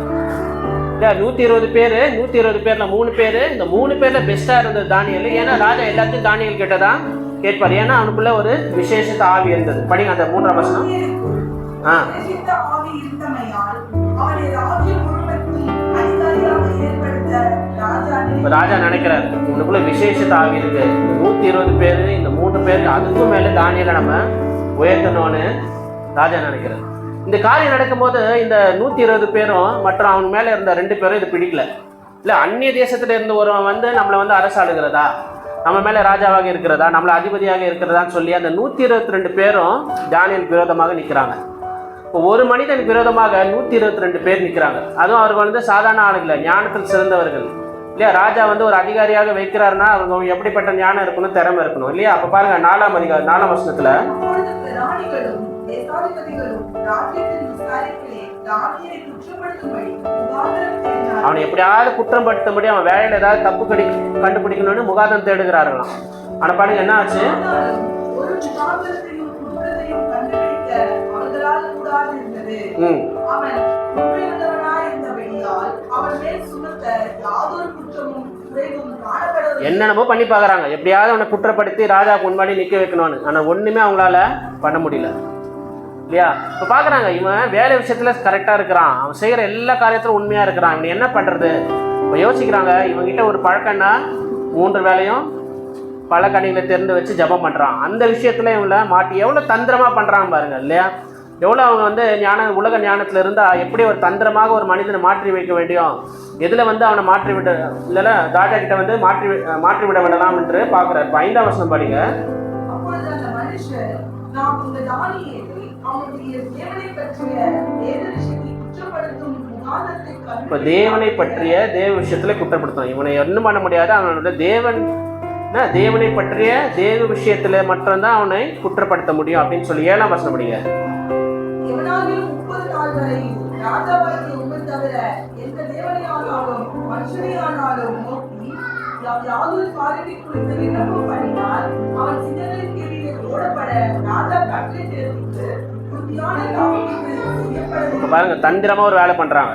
120 பேர், 120 பேர்ல 3 பேர், இந்த 3 பேர்ல பெஸ்டா இருந்தது தானியேல். ஏன்னா ராஜா எல்லாத்தையும் தானியேல் கிட்டதான் கேட்பார், ஏன்னா அவனுக்குள்ள ஒரு விசேஷத்த ஆவி இருந்தது. படிங்க அந்த 3ஆம் வசனம். ராஜா நினைக்கிறார், உனக்குள்ள விசேஷத்த ஆவி இருக்கு, 120 பேர், இந்த 3 பேருக்கு அதுக்கும் மேல தானியேலை நம்ம உயர்த்தணும்னு ராஜா நினைக்கிறார். இந்த காரியம் நடக்கும்போது இந்த 120 பேரும் மற்றும் அவன் மேல இருந்த 2 பேரும் இது பிடிக்கல. இல்ல, அந்நிய தேசத்துல இருந்து ஒருவன் நம்மளை அரசாளுகிறதா, நம்ம மேல ராஜாவாக இருக்கிறதா, நம்மள அதிபதியாக இருக்கிறதான்னு சொல்லி அந்த 122 பேரும் தானியேலுக்கு விரோதமாக நிற்கிறாங்க. இப்போ ஒரு மனிதனுக்கு விரோதமாக 122 பேர் நிற்கிறாங்க. அதுவும் அவர்கள் சாதாரண ஆளுகளை, ஞானத்தில் சிறந்தவர்கள் இல்லையா. ராஜா ஒரு அதிகாரியாக வைக்கிறாருன்னா அவங்க எப்படிப்பட்ட ஞானம் இருக்கணும், திறமை இருக்கணும் இல்லையா. அப்ப பாருங்க 4ஆம் அதிகாரம் 4ஆம் வசனத்துல, அவனை எப்படியாவது குற்றம் படுத்தும்படி, அவன் வேலையில ஏதாவது தப்பு கண்டுபிடிக்கணும்னு முகாதம் தேடுகிறார்களாம். ஆனா பாருங்க என்ன ஆச்சு, என்னென்னமோ பண்ணி பாக்குறாங்க, எப்படியாவது அவனை குற்றப்படுத்தி ராஜாவுக்கு முன்னாடி நிக்க வைக்கணும்னு. ஆனா ஒண்ணுமே அவங்களால பண்ண முடியல இல்லையா. இப்ப பாக்குறாங்க, இவன் வேலை விஷயத்துல கரெக்டா இருக்கிறான், அவன் செய்யற எல்லா காரியத்திலும் உண்மையா இருக்கிறான், இவன் என்ன பண்றது. இப்ப யோசிக்கிறாங்க, இவங்கிட்ட ஒரு பழக்கம்னா 3 வேளையும் பழக்கணிகளை தெரிந்து வச்சு ஜபம் பண்றான். அந்த விஷயத்துல இவங்கள மாட்டி எவ்வளவு தந்திரமா பண்றாங்க பாருங்க இல்லையா. எவ்வளோ அவங்க உலக ஞானத்தில் இருந்தால் எப்படி ஒரு தந்திரமாக ஒரு மனிதனை மாற்றி வைக்க வேண்டியும், எதில் அவனை மாற்றி விட இல்லைல்ல, ராஜா கிட்ட மாற்றி விட வேண்டலாம் என்று பார்க்குறாரு. 5ஆம் வசனம் படிங்க. இப்போ தேவனை பற்றிய தேவ விஷயத்தில் குற்றப்படுத்தும், இவனை ஒன்றும் பண்ண முடியாது. அவனோட தேவனை பற்றிய தேவ விஷயத்தில் மட்டும்தான் அவனை குற்றப்படுத்த முடியும் அப்படின்னு சொல்லி 7ஆம் வசனம் படிங்க. பாருங்க, தந்திரமா ஒரு வேலை பண்றாங்க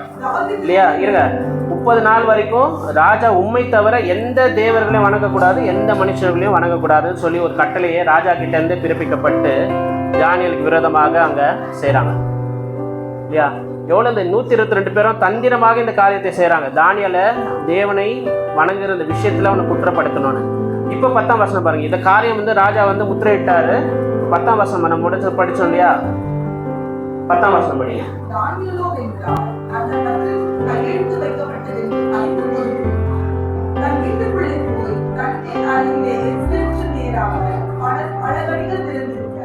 இல்லையா. இருங்க, 30 நாள் வரைக்கும் ராஜா உண்மை தவிர எந்த தேவர்களையும் வணங்கக்கூடாது, எந்த மனுஷர்களையும் வணங்கக்கூடாதுன்னு சொல்லி ஒரு கட்டளையே ராஜா கிட்ட இருந்து பிறப்பிக்கப்பட்டு தானியேலுக்கு விரோதமாக அங்க செய்யறாங்க இல்லையா. எவ்வளோ இந்த 122 பேரும் தந்திரமாக இந்த காரியத்தை செய்கிறாங்க. தானியேலை தேவனை வணங்குற இந்த விஷயத்தில் அவனை குற்றப்படுத்தணும்னு. இப்போ 10ஆம் வசனம் பாருங்க. இந்த காரியம் வந்து ராஜா வந்து முத்திரையிட்டாரு. 10ஆம் வசனம் நம்ம முடிச்சு படித்தோம் இல்லையா? 10ஆம் வசனம் படிங்க. தானியேலோ என்றால் அந்த கட்டில் கையெழுத்து வைக்கப்பட்டது என்று அறிந்து கொண்டு தன் வீட்டுக்குள்ளே போய் கட்டில் அருகிலே எஸ்தருக்கு நேராக பல வழிகள் திறந்திருக்க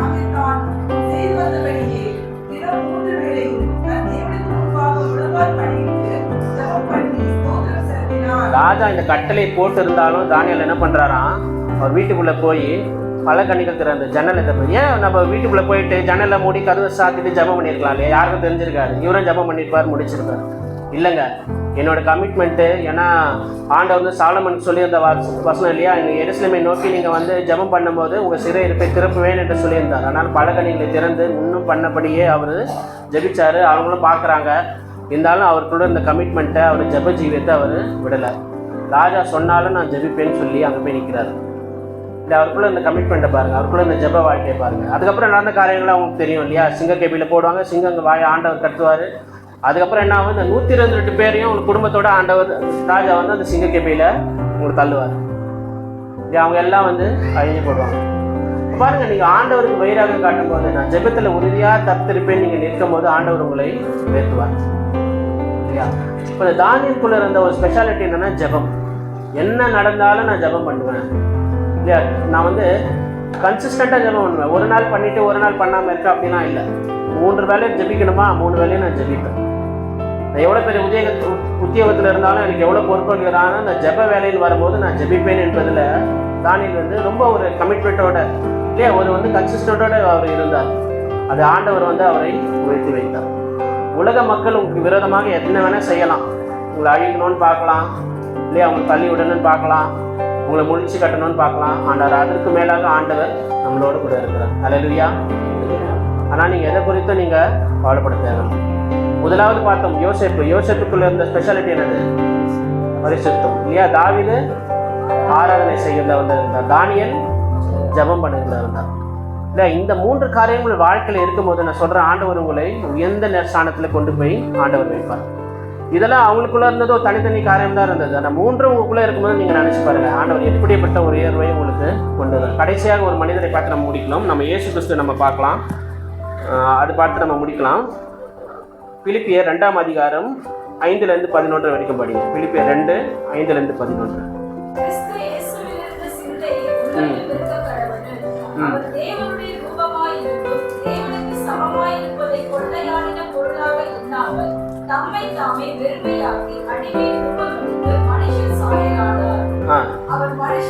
அங்கே தான் செய்து வந்தபடியே தினம் 3 வேளையும் தன் தேவனுக்கு முன்பாக உழவார் பண்ணிட்டு ஜெபம் பண்ணி ஸ்தோத்திரம் செலுத்தினார். ராஜா இந்த கட்டளை போட்டு இருந்தாலும் தானியேல் என்ன பண்றாராம், அவர் வீட்டுக்குள்ள போய் பல கண்ணிகள் திறந்து ஜன்னலை திறந்து. ஏன் நம்ம வீட்டுக்குள்ள போயிட்டு ஜன்னலை மூடி கதவை சாத்திட்டு ஜபம் பண்ணியிருக்கலாம் இல்லையா? யாருக்கும் தெரிஞ்சிருக்காரு. இவரும் ஜபம் பண்ணியிருப்பார், முடிச்சிருப்பார். இல்லைங்க, என்னோட கமிட்மெண்ட்டு. ஏன்னா ஆண்டவர் வந்து சாலமன் சொல்லியிருந்த வசனம் இல்லையா, இங்கே எருசலேமை நோக்கி நீங்கள் வந்து ஜபம் பண்ணும்போது உங்கள் சிறை இருப்பை திறப்புவேன் என்று சொல்லியிருந்தார். அதனால் பல கண்ணிகளை திறந்து இன்னும் பண்ணபடியே அவர் ஜபிச்சார். அவங்களும் பார்க்குறாங்க. இருந்தாலும் அவருக்குள்ள இந்த கமிட்மெண்ட்டை, அவர் ஜப ஜீவியத்தை அவர் விடலை. ராஜா சொன்னாலும் நான் ஜபிப்பேன்னு சொல்லி அங்கே போய் நிற்கிறாரு. இல்லை, அவருக்குள்ள இந்த கமிட்மெண்ட்டை பாருங்கள், அவருக்குள்ள இந்த ஜப வாழ்க்கையை பாருங்கள். அதுக்கப்புறம் நடந்த காரியங்கள் அவங்களுக்கு தெரியும் இல்லையா? சிங்க கேபியில் போடுவாங்க, சிங்கம் அங்கே வாயை ஆண்டவர் கட்டுவார். அதுக்கப்புறம் என்ன ஆகும், இந்த 122 பேரையும் உங்களுக்கு குடும்பத்தோட ஆண்டவர் ராஜா வந்து அந்த சிங்க கேபியில் உங்களுக்கு தள்ளுவார். அவங்க எல்லாம் வந்து அழிஞ்சு போடுவாங்க. பாருங்க, நீங்கள் ஆண்டவருக்கு வைராகம் காட்டும் போது, நான் ஜெபத்தில் உறுதியாக தத்திருப்பேன் நீங்கள் நிற்கும் போது ஆண்டவர் உங்களை உயர்த்துவார் இல்லையா? இப்போ இந்த தானியேலுக்குள்ள இருந்த ஒரு ஸ்பெஷாலிட்டி என்னன்னா ஜெபம். என்ன நடந்தாலும் நான் ஜெபம் பண்ணுவேன் இல்லையா? நான் வந்து கன்சிஸ்டண்ட்டாக ஜெபம் பண்ணுவேன். ஒரு நாள் பண்ணிவிட்டு ஒரு நாள் பண்ணாமல் இருக்கேன் அப்படின்னா இல்லை. 3 வேலையை ஜெபிக்கணுமா, 3 வேலையும் நான் ஜெபிப்பேன். நான் எவ்வளோ பெரிய உத்தியோகத்தில் இருந்தாலும் எனக்கு எவ்வளோ பொறுப்புகிறானோ அந்த ஜெப வேலையில் வரும்போது நான் ஜெபிப்பேன் என்பதில் தானியேல் வந்து ரொம்ப ஒரு கமிட்மெண்ட்டோட இல்லையா, ஒரு வந்து கன்சிஸ்டண்ட்டோட அவர் இருந்தார். அது ஆண்டவர் வந்து அவரை உயர்த்தி வைத்தார். உலக மக்கள் உங்களுக்கு விரோதமாக என்ன வேணால் செய்யலாம். உங்களை அழிக்கணும்னு பார்க்கலாம் இல்லையா, அவங்களை தள்ளி விடணும்னு பார்க்கலாம், உங்களை முழிச்சு கட்டணும்னு பார்க்கலாம். ஆனால் அதற்கு மேலாக ஆண்டவர் நம்மளோட கூட இருக்கிறார். அல்லேலூயா. ஆனால் நீங்கள் எதை குறித்தும் நீங்கள் கவலைப்பட தேவை. முதலாவது பார்த்தோம் யோசேப்புக்குள்ள இருந்த ஸ்பெஷாலிட்டி என்னது? பரிசுத்தம் இல்லையா? தாவீது ஆராதனை செய்கிறவங்க இருந்தார், தானியேல் ஜபம் பண்ணுகிறதா இருந்தார் இல்லையா? இந்த 3 காரியங்கள் வாழ்க்கையில் இருக்கும்போது நான் சொல்கிறேன், ஆண்டவர் உங்களை உயர்ந்த ஸ்தானத்தில் கொண்டு போய் ஆண்டவர் வைப்பார். இதெல்லாம் அவங்களுக்குள்ள இருந்தது ஒரு தனித்தனி காரியம் தான் இருந்தது. ஆனால் 3 உங்களுக்குள்ளே இருக்கும்போது நீங்கள் நினச்சி பாருங்கள், ஆண்டவர் எப்படிப்பட்ட ஒரு உயர்வை உங்களுக்கு கொண்டு வரும். கடைசியாக ஒரு மனிதரை பார்த்து நம்ம முடிக்கலாம். நம்ம இயேசு கிறிஸ்து நம்ம பார்க்கலாம், அது பார்த்து நம்ம முடிக்கலாம். பிலிப்பியர் 2ஆம் அதிகாரம் 5-11 வரைக்கும் படிங்க. பிலிப்பியர் 2, 5-11. கிறிஸ்து இயேசுவிலிருந்த சிந்தை உங்களுக்கு இருக்க கடவுள். அவர் தேவனுடைய ரூபமாய் இருந்தும் தேவனுக்கு சமமாய் இருப்பதை கொள்ளையாடின பொருளாக எண்ணாமல் தம்மை தாமே வெறுமையாக்கி அடிமை ரூபமெடுத்து மனுஷர் சாயலானார். அவர் மனுஷ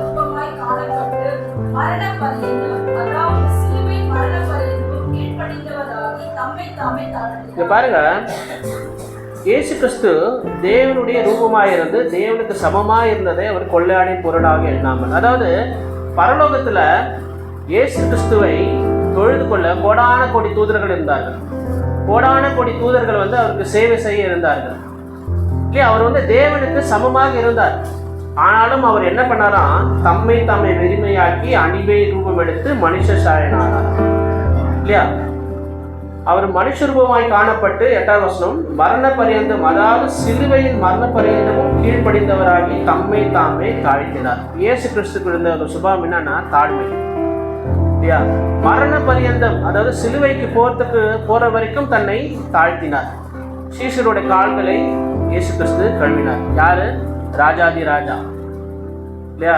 ரூபமாய் காணப்பட்டு மரண பரியந்தம், அதாவது சிலுவை மரண பரியந்தம் கீழ்ப்படிந்தவராகி தம்மை தாமே தாழ்த்தினார். பாருங்க, இயேசு கிறிஸ்து தேவனுடைய ரூபமாக இருந்து தேவனுக்கு சமமாக இருந்ததை அவர் கொள்ளையாடி பொருளாக எண்ணாமல், அதாவது பரலோகத்தில் இயேசு கிறிஸ்துவை தொழுது கொள்ள கோடான கோடி தூதர்கள் இருந்தார்கள். கோடான கோடி தூதர்கள் வந்து அவருக்கு சேவை செய்ய இருந்தார்கள் இல்லையா? அவர் வந்து தேவனுக்கு சமமாக இருந்தார். ஆனாலும் அவர் என்ன பண்ணாராம், தம்மை வெறுமையாக்கி அடிமை ரூபம் எடுத்து மனுஷ சாயனானார் இல்லையா? அவர் மனுஷ ரூபமாய் காணப்பட்டு 8ஆம் வசனம், மரண பரியந்தம், அதாவது சிலுவையின் மரண பரியந்தமும் கீழ்ப்படிந்தவராகி தம்மை தாழ்த்தினார். இயேசு கிறிஸ்துக்கு இருந்த ஒரு சுபாவம் என்னன்னா தாழ்மை இல்லையா? மரண பரியந்தம், அதாவது சிலுவைக்கு போற வரைக்கும் தன்னை தாழ்த்தினார். சீஷருடைய கால்களை இயேசு கிறிஸ்து கழுவினார். யாரு? ராஜாதி ராஜா இல்லையா?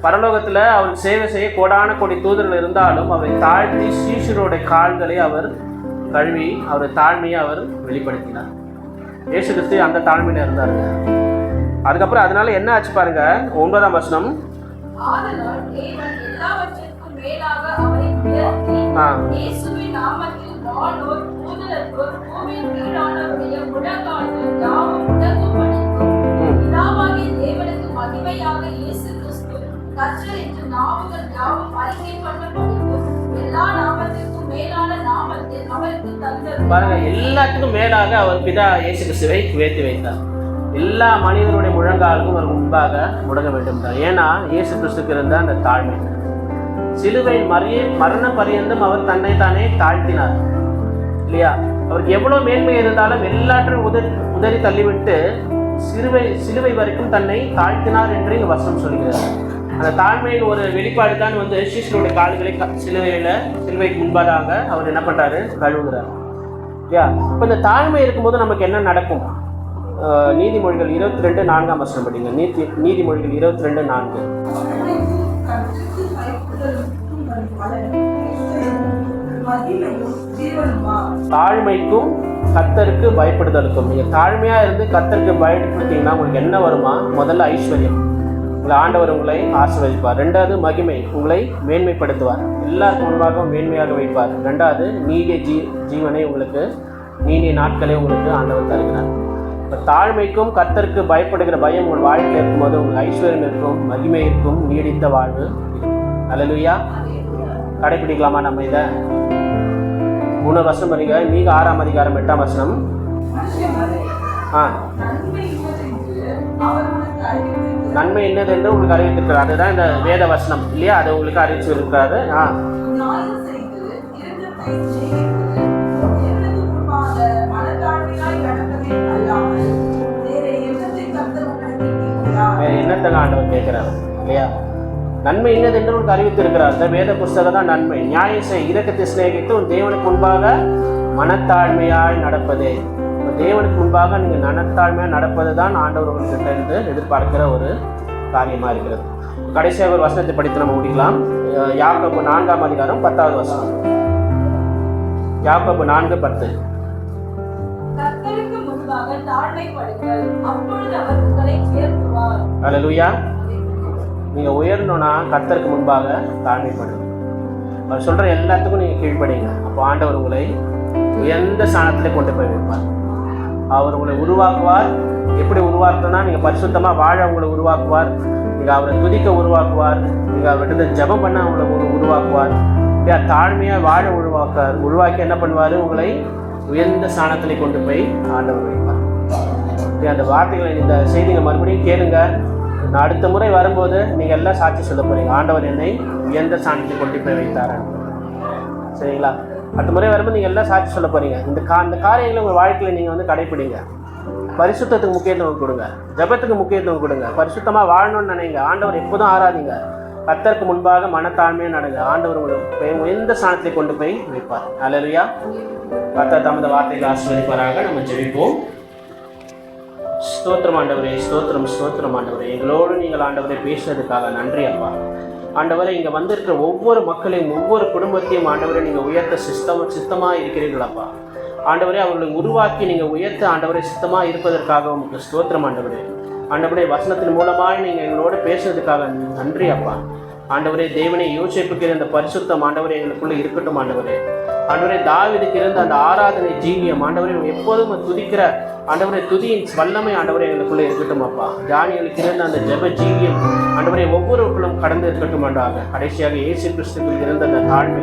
பரலோகத்தில் அவர் சேவை செய்ய கோடான கோடி தூதர்கள் இருந்தாலும் அவரை தாழ்த்தி சீஷருடைய கால்களை அவர் கழுவி அவர் தாழ்மையை அவர் வெளிப்படுத்தினார். இயேசு கிறிஸ்து அந்த தாழ்மையில இருந்தாருங்க. அதுக்கப்புறம் அதனால என்ன ஆச்சு பாருங்க, 9ஆம் வசனம், ஆதலால் தேவன் எல்லாவற்றிற்கும் மேலாக அவரை உயர்த்தி இயேசுவின் நாமத்தில் வானோர் பூதலத்தோர் பூமியின் கீழானவருடைய முழங்கால்கள் யாவும் முடங்கும்படிக்கும் பிதாவாகிய தேவனுக்கு மகிமையாக இயேசு கிறிஸ்து கர்த்தர் என்று நாவுகள் யாவும் அறிக்கை பண்ணப்படிக்கும் எல்லா நாமத்திற்கும் மேலான நாமத்தில் அவருக்கு தந்தது. பாருங்க, எல்லாத்துக்கும் மேலாக அவர் பிதா இயேசு கிறிஸ்துவை உயர்த்தி வைத்தார். எல்லா மனிதனுடைய முழங்காலுக்கும் அவர் முன்பாக முடங்க வேண்டும். ஏன்னா இயேசு கிறிஸ்துக்கு இருந்த அந்த தாழ்மை, சிலுவையின் மரண பரியந்தம் அவர் தன்னை தானே தாழ்த்தினார் இல்லையா? அவருக்கு எவ்வளோ மேன்மை இருந்தாலும் எல்லாற்றையும் உதறி தள்ளிவிட்டு சிலுவை வரைக்கும் தன்னை தாழ்த்தினார் என்று இங்கே வசனம் சொல்கிறார். அந்த தாழ்மையின் ஒரு வெளிப்பாடு தான் சீஷனுடைய கால்களை சிலுவைக்கு முன்பதாக அவர் என்ன பண்ணுறாரு, கழுவுகிறார். இல்லையா? இப்போ இந்த தாழ்மை இருக்கும்போது நமக்கு என்ன நடக்கும்? நீதிமொழிகள் 22:4 படிங்க. நீதிமொழிகள் 22:4. தாழ்மைக்கும் கர்த்தருக்கு பயப்படுதலுக்கும். நீங்கள் தாழ்மையாக இருந்து கர்த்தருக்கு பயப்படுத்தீங்கன்னா உங்களுக்கு என்ன வருமா? முதல்ல ஐஸ்வர்யம், உங்களை ஆண்டவர் உங்களை ஆசீர்வதிப்பார். ரெண்டாவது மகிமை, உங்களை மேன்மைப்படுத்துவார், எல்லாருக்கும் முன்பாக மேன்மையாக வைப்பார். ரெண்டாவது நீடிய ஜீவனை உங்களுக்கு, நீடிய நாட்களை உங்களுக்கு ஆண்டவர் தருகிறார். இப்போ தாழ்மைக்கும் கர்த்தருக்கு பயப்படுகிற பயம் உங்கள் வாழ்க்கையில் இருக்கும்போது உங்களுக்கு ஐஸ்வர்யம் இருக்கும், மகிமை இருக்கும், நீடித்த வாழ்வு இருக்கும். அல்லேலூயா. கடைபிடிக்கலாமா நம்ம இதை? 3 வசனம் படிங்க. நீங்க 6ஆம் அதிகாரம் 8ஆம் வசனம். நன்மை என்னது என்று உங்களுக்கு அறிவித்திருக்கிறார். அதுதான் இந்த வேத வசனம் இல்லையா? அதை உங்களுக்கு அறிவிச்சு இருக்கிறாரு. வேற என்னத்தை ஆண்டவர் கேட்கிறாரு இல்லையா? நன்மை என்னது என்று உங்களுக்கு அறிவித்திருக்கிறார். இந்த வேத புஸ்தகம் தான் நன்மை. நியாயம் செய், இரக்கத்தை சிநேகித்து உன் தேவனுக்கு முன்பாக மனத்தாழ்மையாய் நடப்பதே. தேவனுக்கு முன்பாக நீங்கள் மனத்தாழ்மையாக நடப்பது தான் ஆண்டவர் உங்கள்கிட்ட இருந்து எதிர்பார்க்கிற ஒரு காரியமாக இருக்கிறது. கடைசியாக ஒரு வசனத்தை படித்து நம்ம முடிக்கலாம். யாக்கோபு 4ஆம் அதிகாரம் 10வது வசனம். யாக்கோபு 4:10. அல்லேலூயா. நீங்கள் உயரணும்னா கர்த்தருக்கு முன்பாக தாழ்மைப்படுங்க. அவர் சொல்கிற எல்லாத்துக்கும் நீங்கள் கீழ்ப்படிங்க. அப்போ ஆண்டவர் உங்களை உயர்ந்த ஸ்தானத்திலே கொண்டு போய் வைப்பார். அவர் உங்களை உருவாக்குவார். எப்படி உருவாக்குனா, நீங்கள் பரிசுத்தமாக வாழ உங்களை உருவாக்குவார். நீங்கள் அவரை துதிக்க உருவாக்குவார். நீங்கள் அவர்கிட்ட ஜெபம் பண்ண உங்களை உருவாக்குவார். தாழ்மையாக வாழ உருவாக்கி என்ன பண்ணுவார்? உங்களை உயர்ந்த ஸ்தானத்திலே கொண்டு போய் ஆண்டவர் வைப்பார். அந்த வார்த்தைகளை, இந்த செய்திகளை மறுபடியும் கேளுங்க. நான் அடுத்த முறை வரும்போது நீங்கள் எல்லாம் சாட்சி சொல்ல போகிறீங்க, ஆண்டவர் என்னை உயர்ந்த ஸ்தானத்தை கொண்டு போய் வைத்தார். சரிங்களா? அடுத்த முறை வரும்போது நீங்கள் எல்லாம் சாட்சி சொல்ல போகிறீங்க. இந்த காரியங்களை உங்கள் வாழ்க்கையில் நீங்கள் கடைப்பிடிங்க. பரிசுத்தத்துக்கு முக்கியத்துவம் கொடுங்க, ஜபத்துக்கு முக்கியத்துவம் கொடுங்க, பரிசுத்தமாக வாழணும்னு நினைங்க. ஆண்டவர் எப்போதும் ஆராதிங்க. கர்த்தருக்கு முன்பாக மனத்தாழ்மையாக நடங்க. ஆண்டவர் உங்களுக்கு எந்த ஸ்தானத்தை கொண்டு போய் வைப்பார். அல்லேலூயா. கர்த்தர் தமது வார்த்தைகளை ஆசீர்வதிப்பாராக. நம்ம ஜெபிப்போம். ஸ்தோத்திரம் ஆண்டவரே, ஸ்தோத்திரம் ஸ்தோத்திரம் ஆண்டவரே. எங்களோடு நீங்கள் ஆண்டவரை பேசுறதுக்காக நன்றி அப்பா. ஆண்டவரை இங்கே வந்திருக்கிற ஒவ்வொரு மக்களையும், ஒவ்வொரு குடும்பத்தையும் ஆண்டவரை நீங்கள் உயர்த்த சித்தமாக இருக்கிறீர்களப்பா. ஆண்டவரே, அவர்களை உருவாக்கி நீங்கள் உயர்த்த ஆண்டவரை சித்தமாக இருப்பதற்காக உங்களுக்கு ஸ்தோத்திரம் ஆண்டவரே. ஆண்டவரே, வசனத்தின் மூலமாக நீங்கள் எங்களோட பேசுறதுக்காக நன்றி அப்பா. ஆண்டவரே, தேவனை யோசிப்புக்கிற இந்த பரிசுத்தம் ஆண்டவரே எங்களுக்குள்ளே இருக்கட்டும் ஆண்டவரே. ஆண்டவரே, தாவீதுக்கு இருந்த அந்த ஆராதனை ஜீவியம் ஆண்டவரே எப்போதும் துதிக்கிற ஆண்டவரே துதியின் வல்லமை ஆண்டவரே எங்களுக்குள்ளே இருக்கட்டும் அப்பா. தானியேலுக்கு இருந்த அந்த ஜெப ஜீவியம் ஆண்டவரே ஒவ்வொருவர்களும் கடந்து இருக்கட்டும் ஆண்டாக. கடைசியாக இயேசு கிறிஸ்துவுக்கு இருந்த அந்த தாழ்மை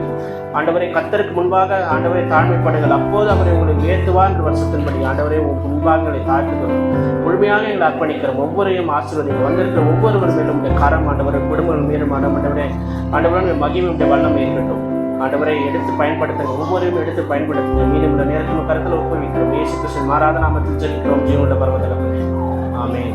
ஆண்டவரை கர்த்தருக்கு முன்பாக ஆண்டவரை தாழ்மைப்படுங்கள், அப்போது அவரை உங்களை உயர்த்துவார் என்ற வருஷத்தின்படி ஆண்டவரை உங்கள் முன்பாகங்களை தாழ்த்துகிறோம். முழுமையாக எங்களை அர்ப்பணிக்கிறோம். ஒவ்வொருவரையும் ஆசீர்வதிங்க. வந்திருக்கிற ஒவ்வொருவர் மேலும் உடைய கரம் ஆண்டவரை குடும்பங்கள் மீதும் ஆண்டவரே ஆண்டவரை மகிமையுடைய வல்லமை இருக்கட்டும். ஆண்டவரை எடுத்து பயன்படுத்துங்க. ஒவ்வொருவரும் எடுத்து பயன்படுத்துங்க. மீண்டும் இந்த நேரத்தில் கருத்தில் ஒப்புவிக்கிறோம். இயேசு கிறிஸ்து மாறாத நாமத்தில் ஜெபிக்கிறோம். ஜீவனுள்ள பரவதற்கு ஆமென்.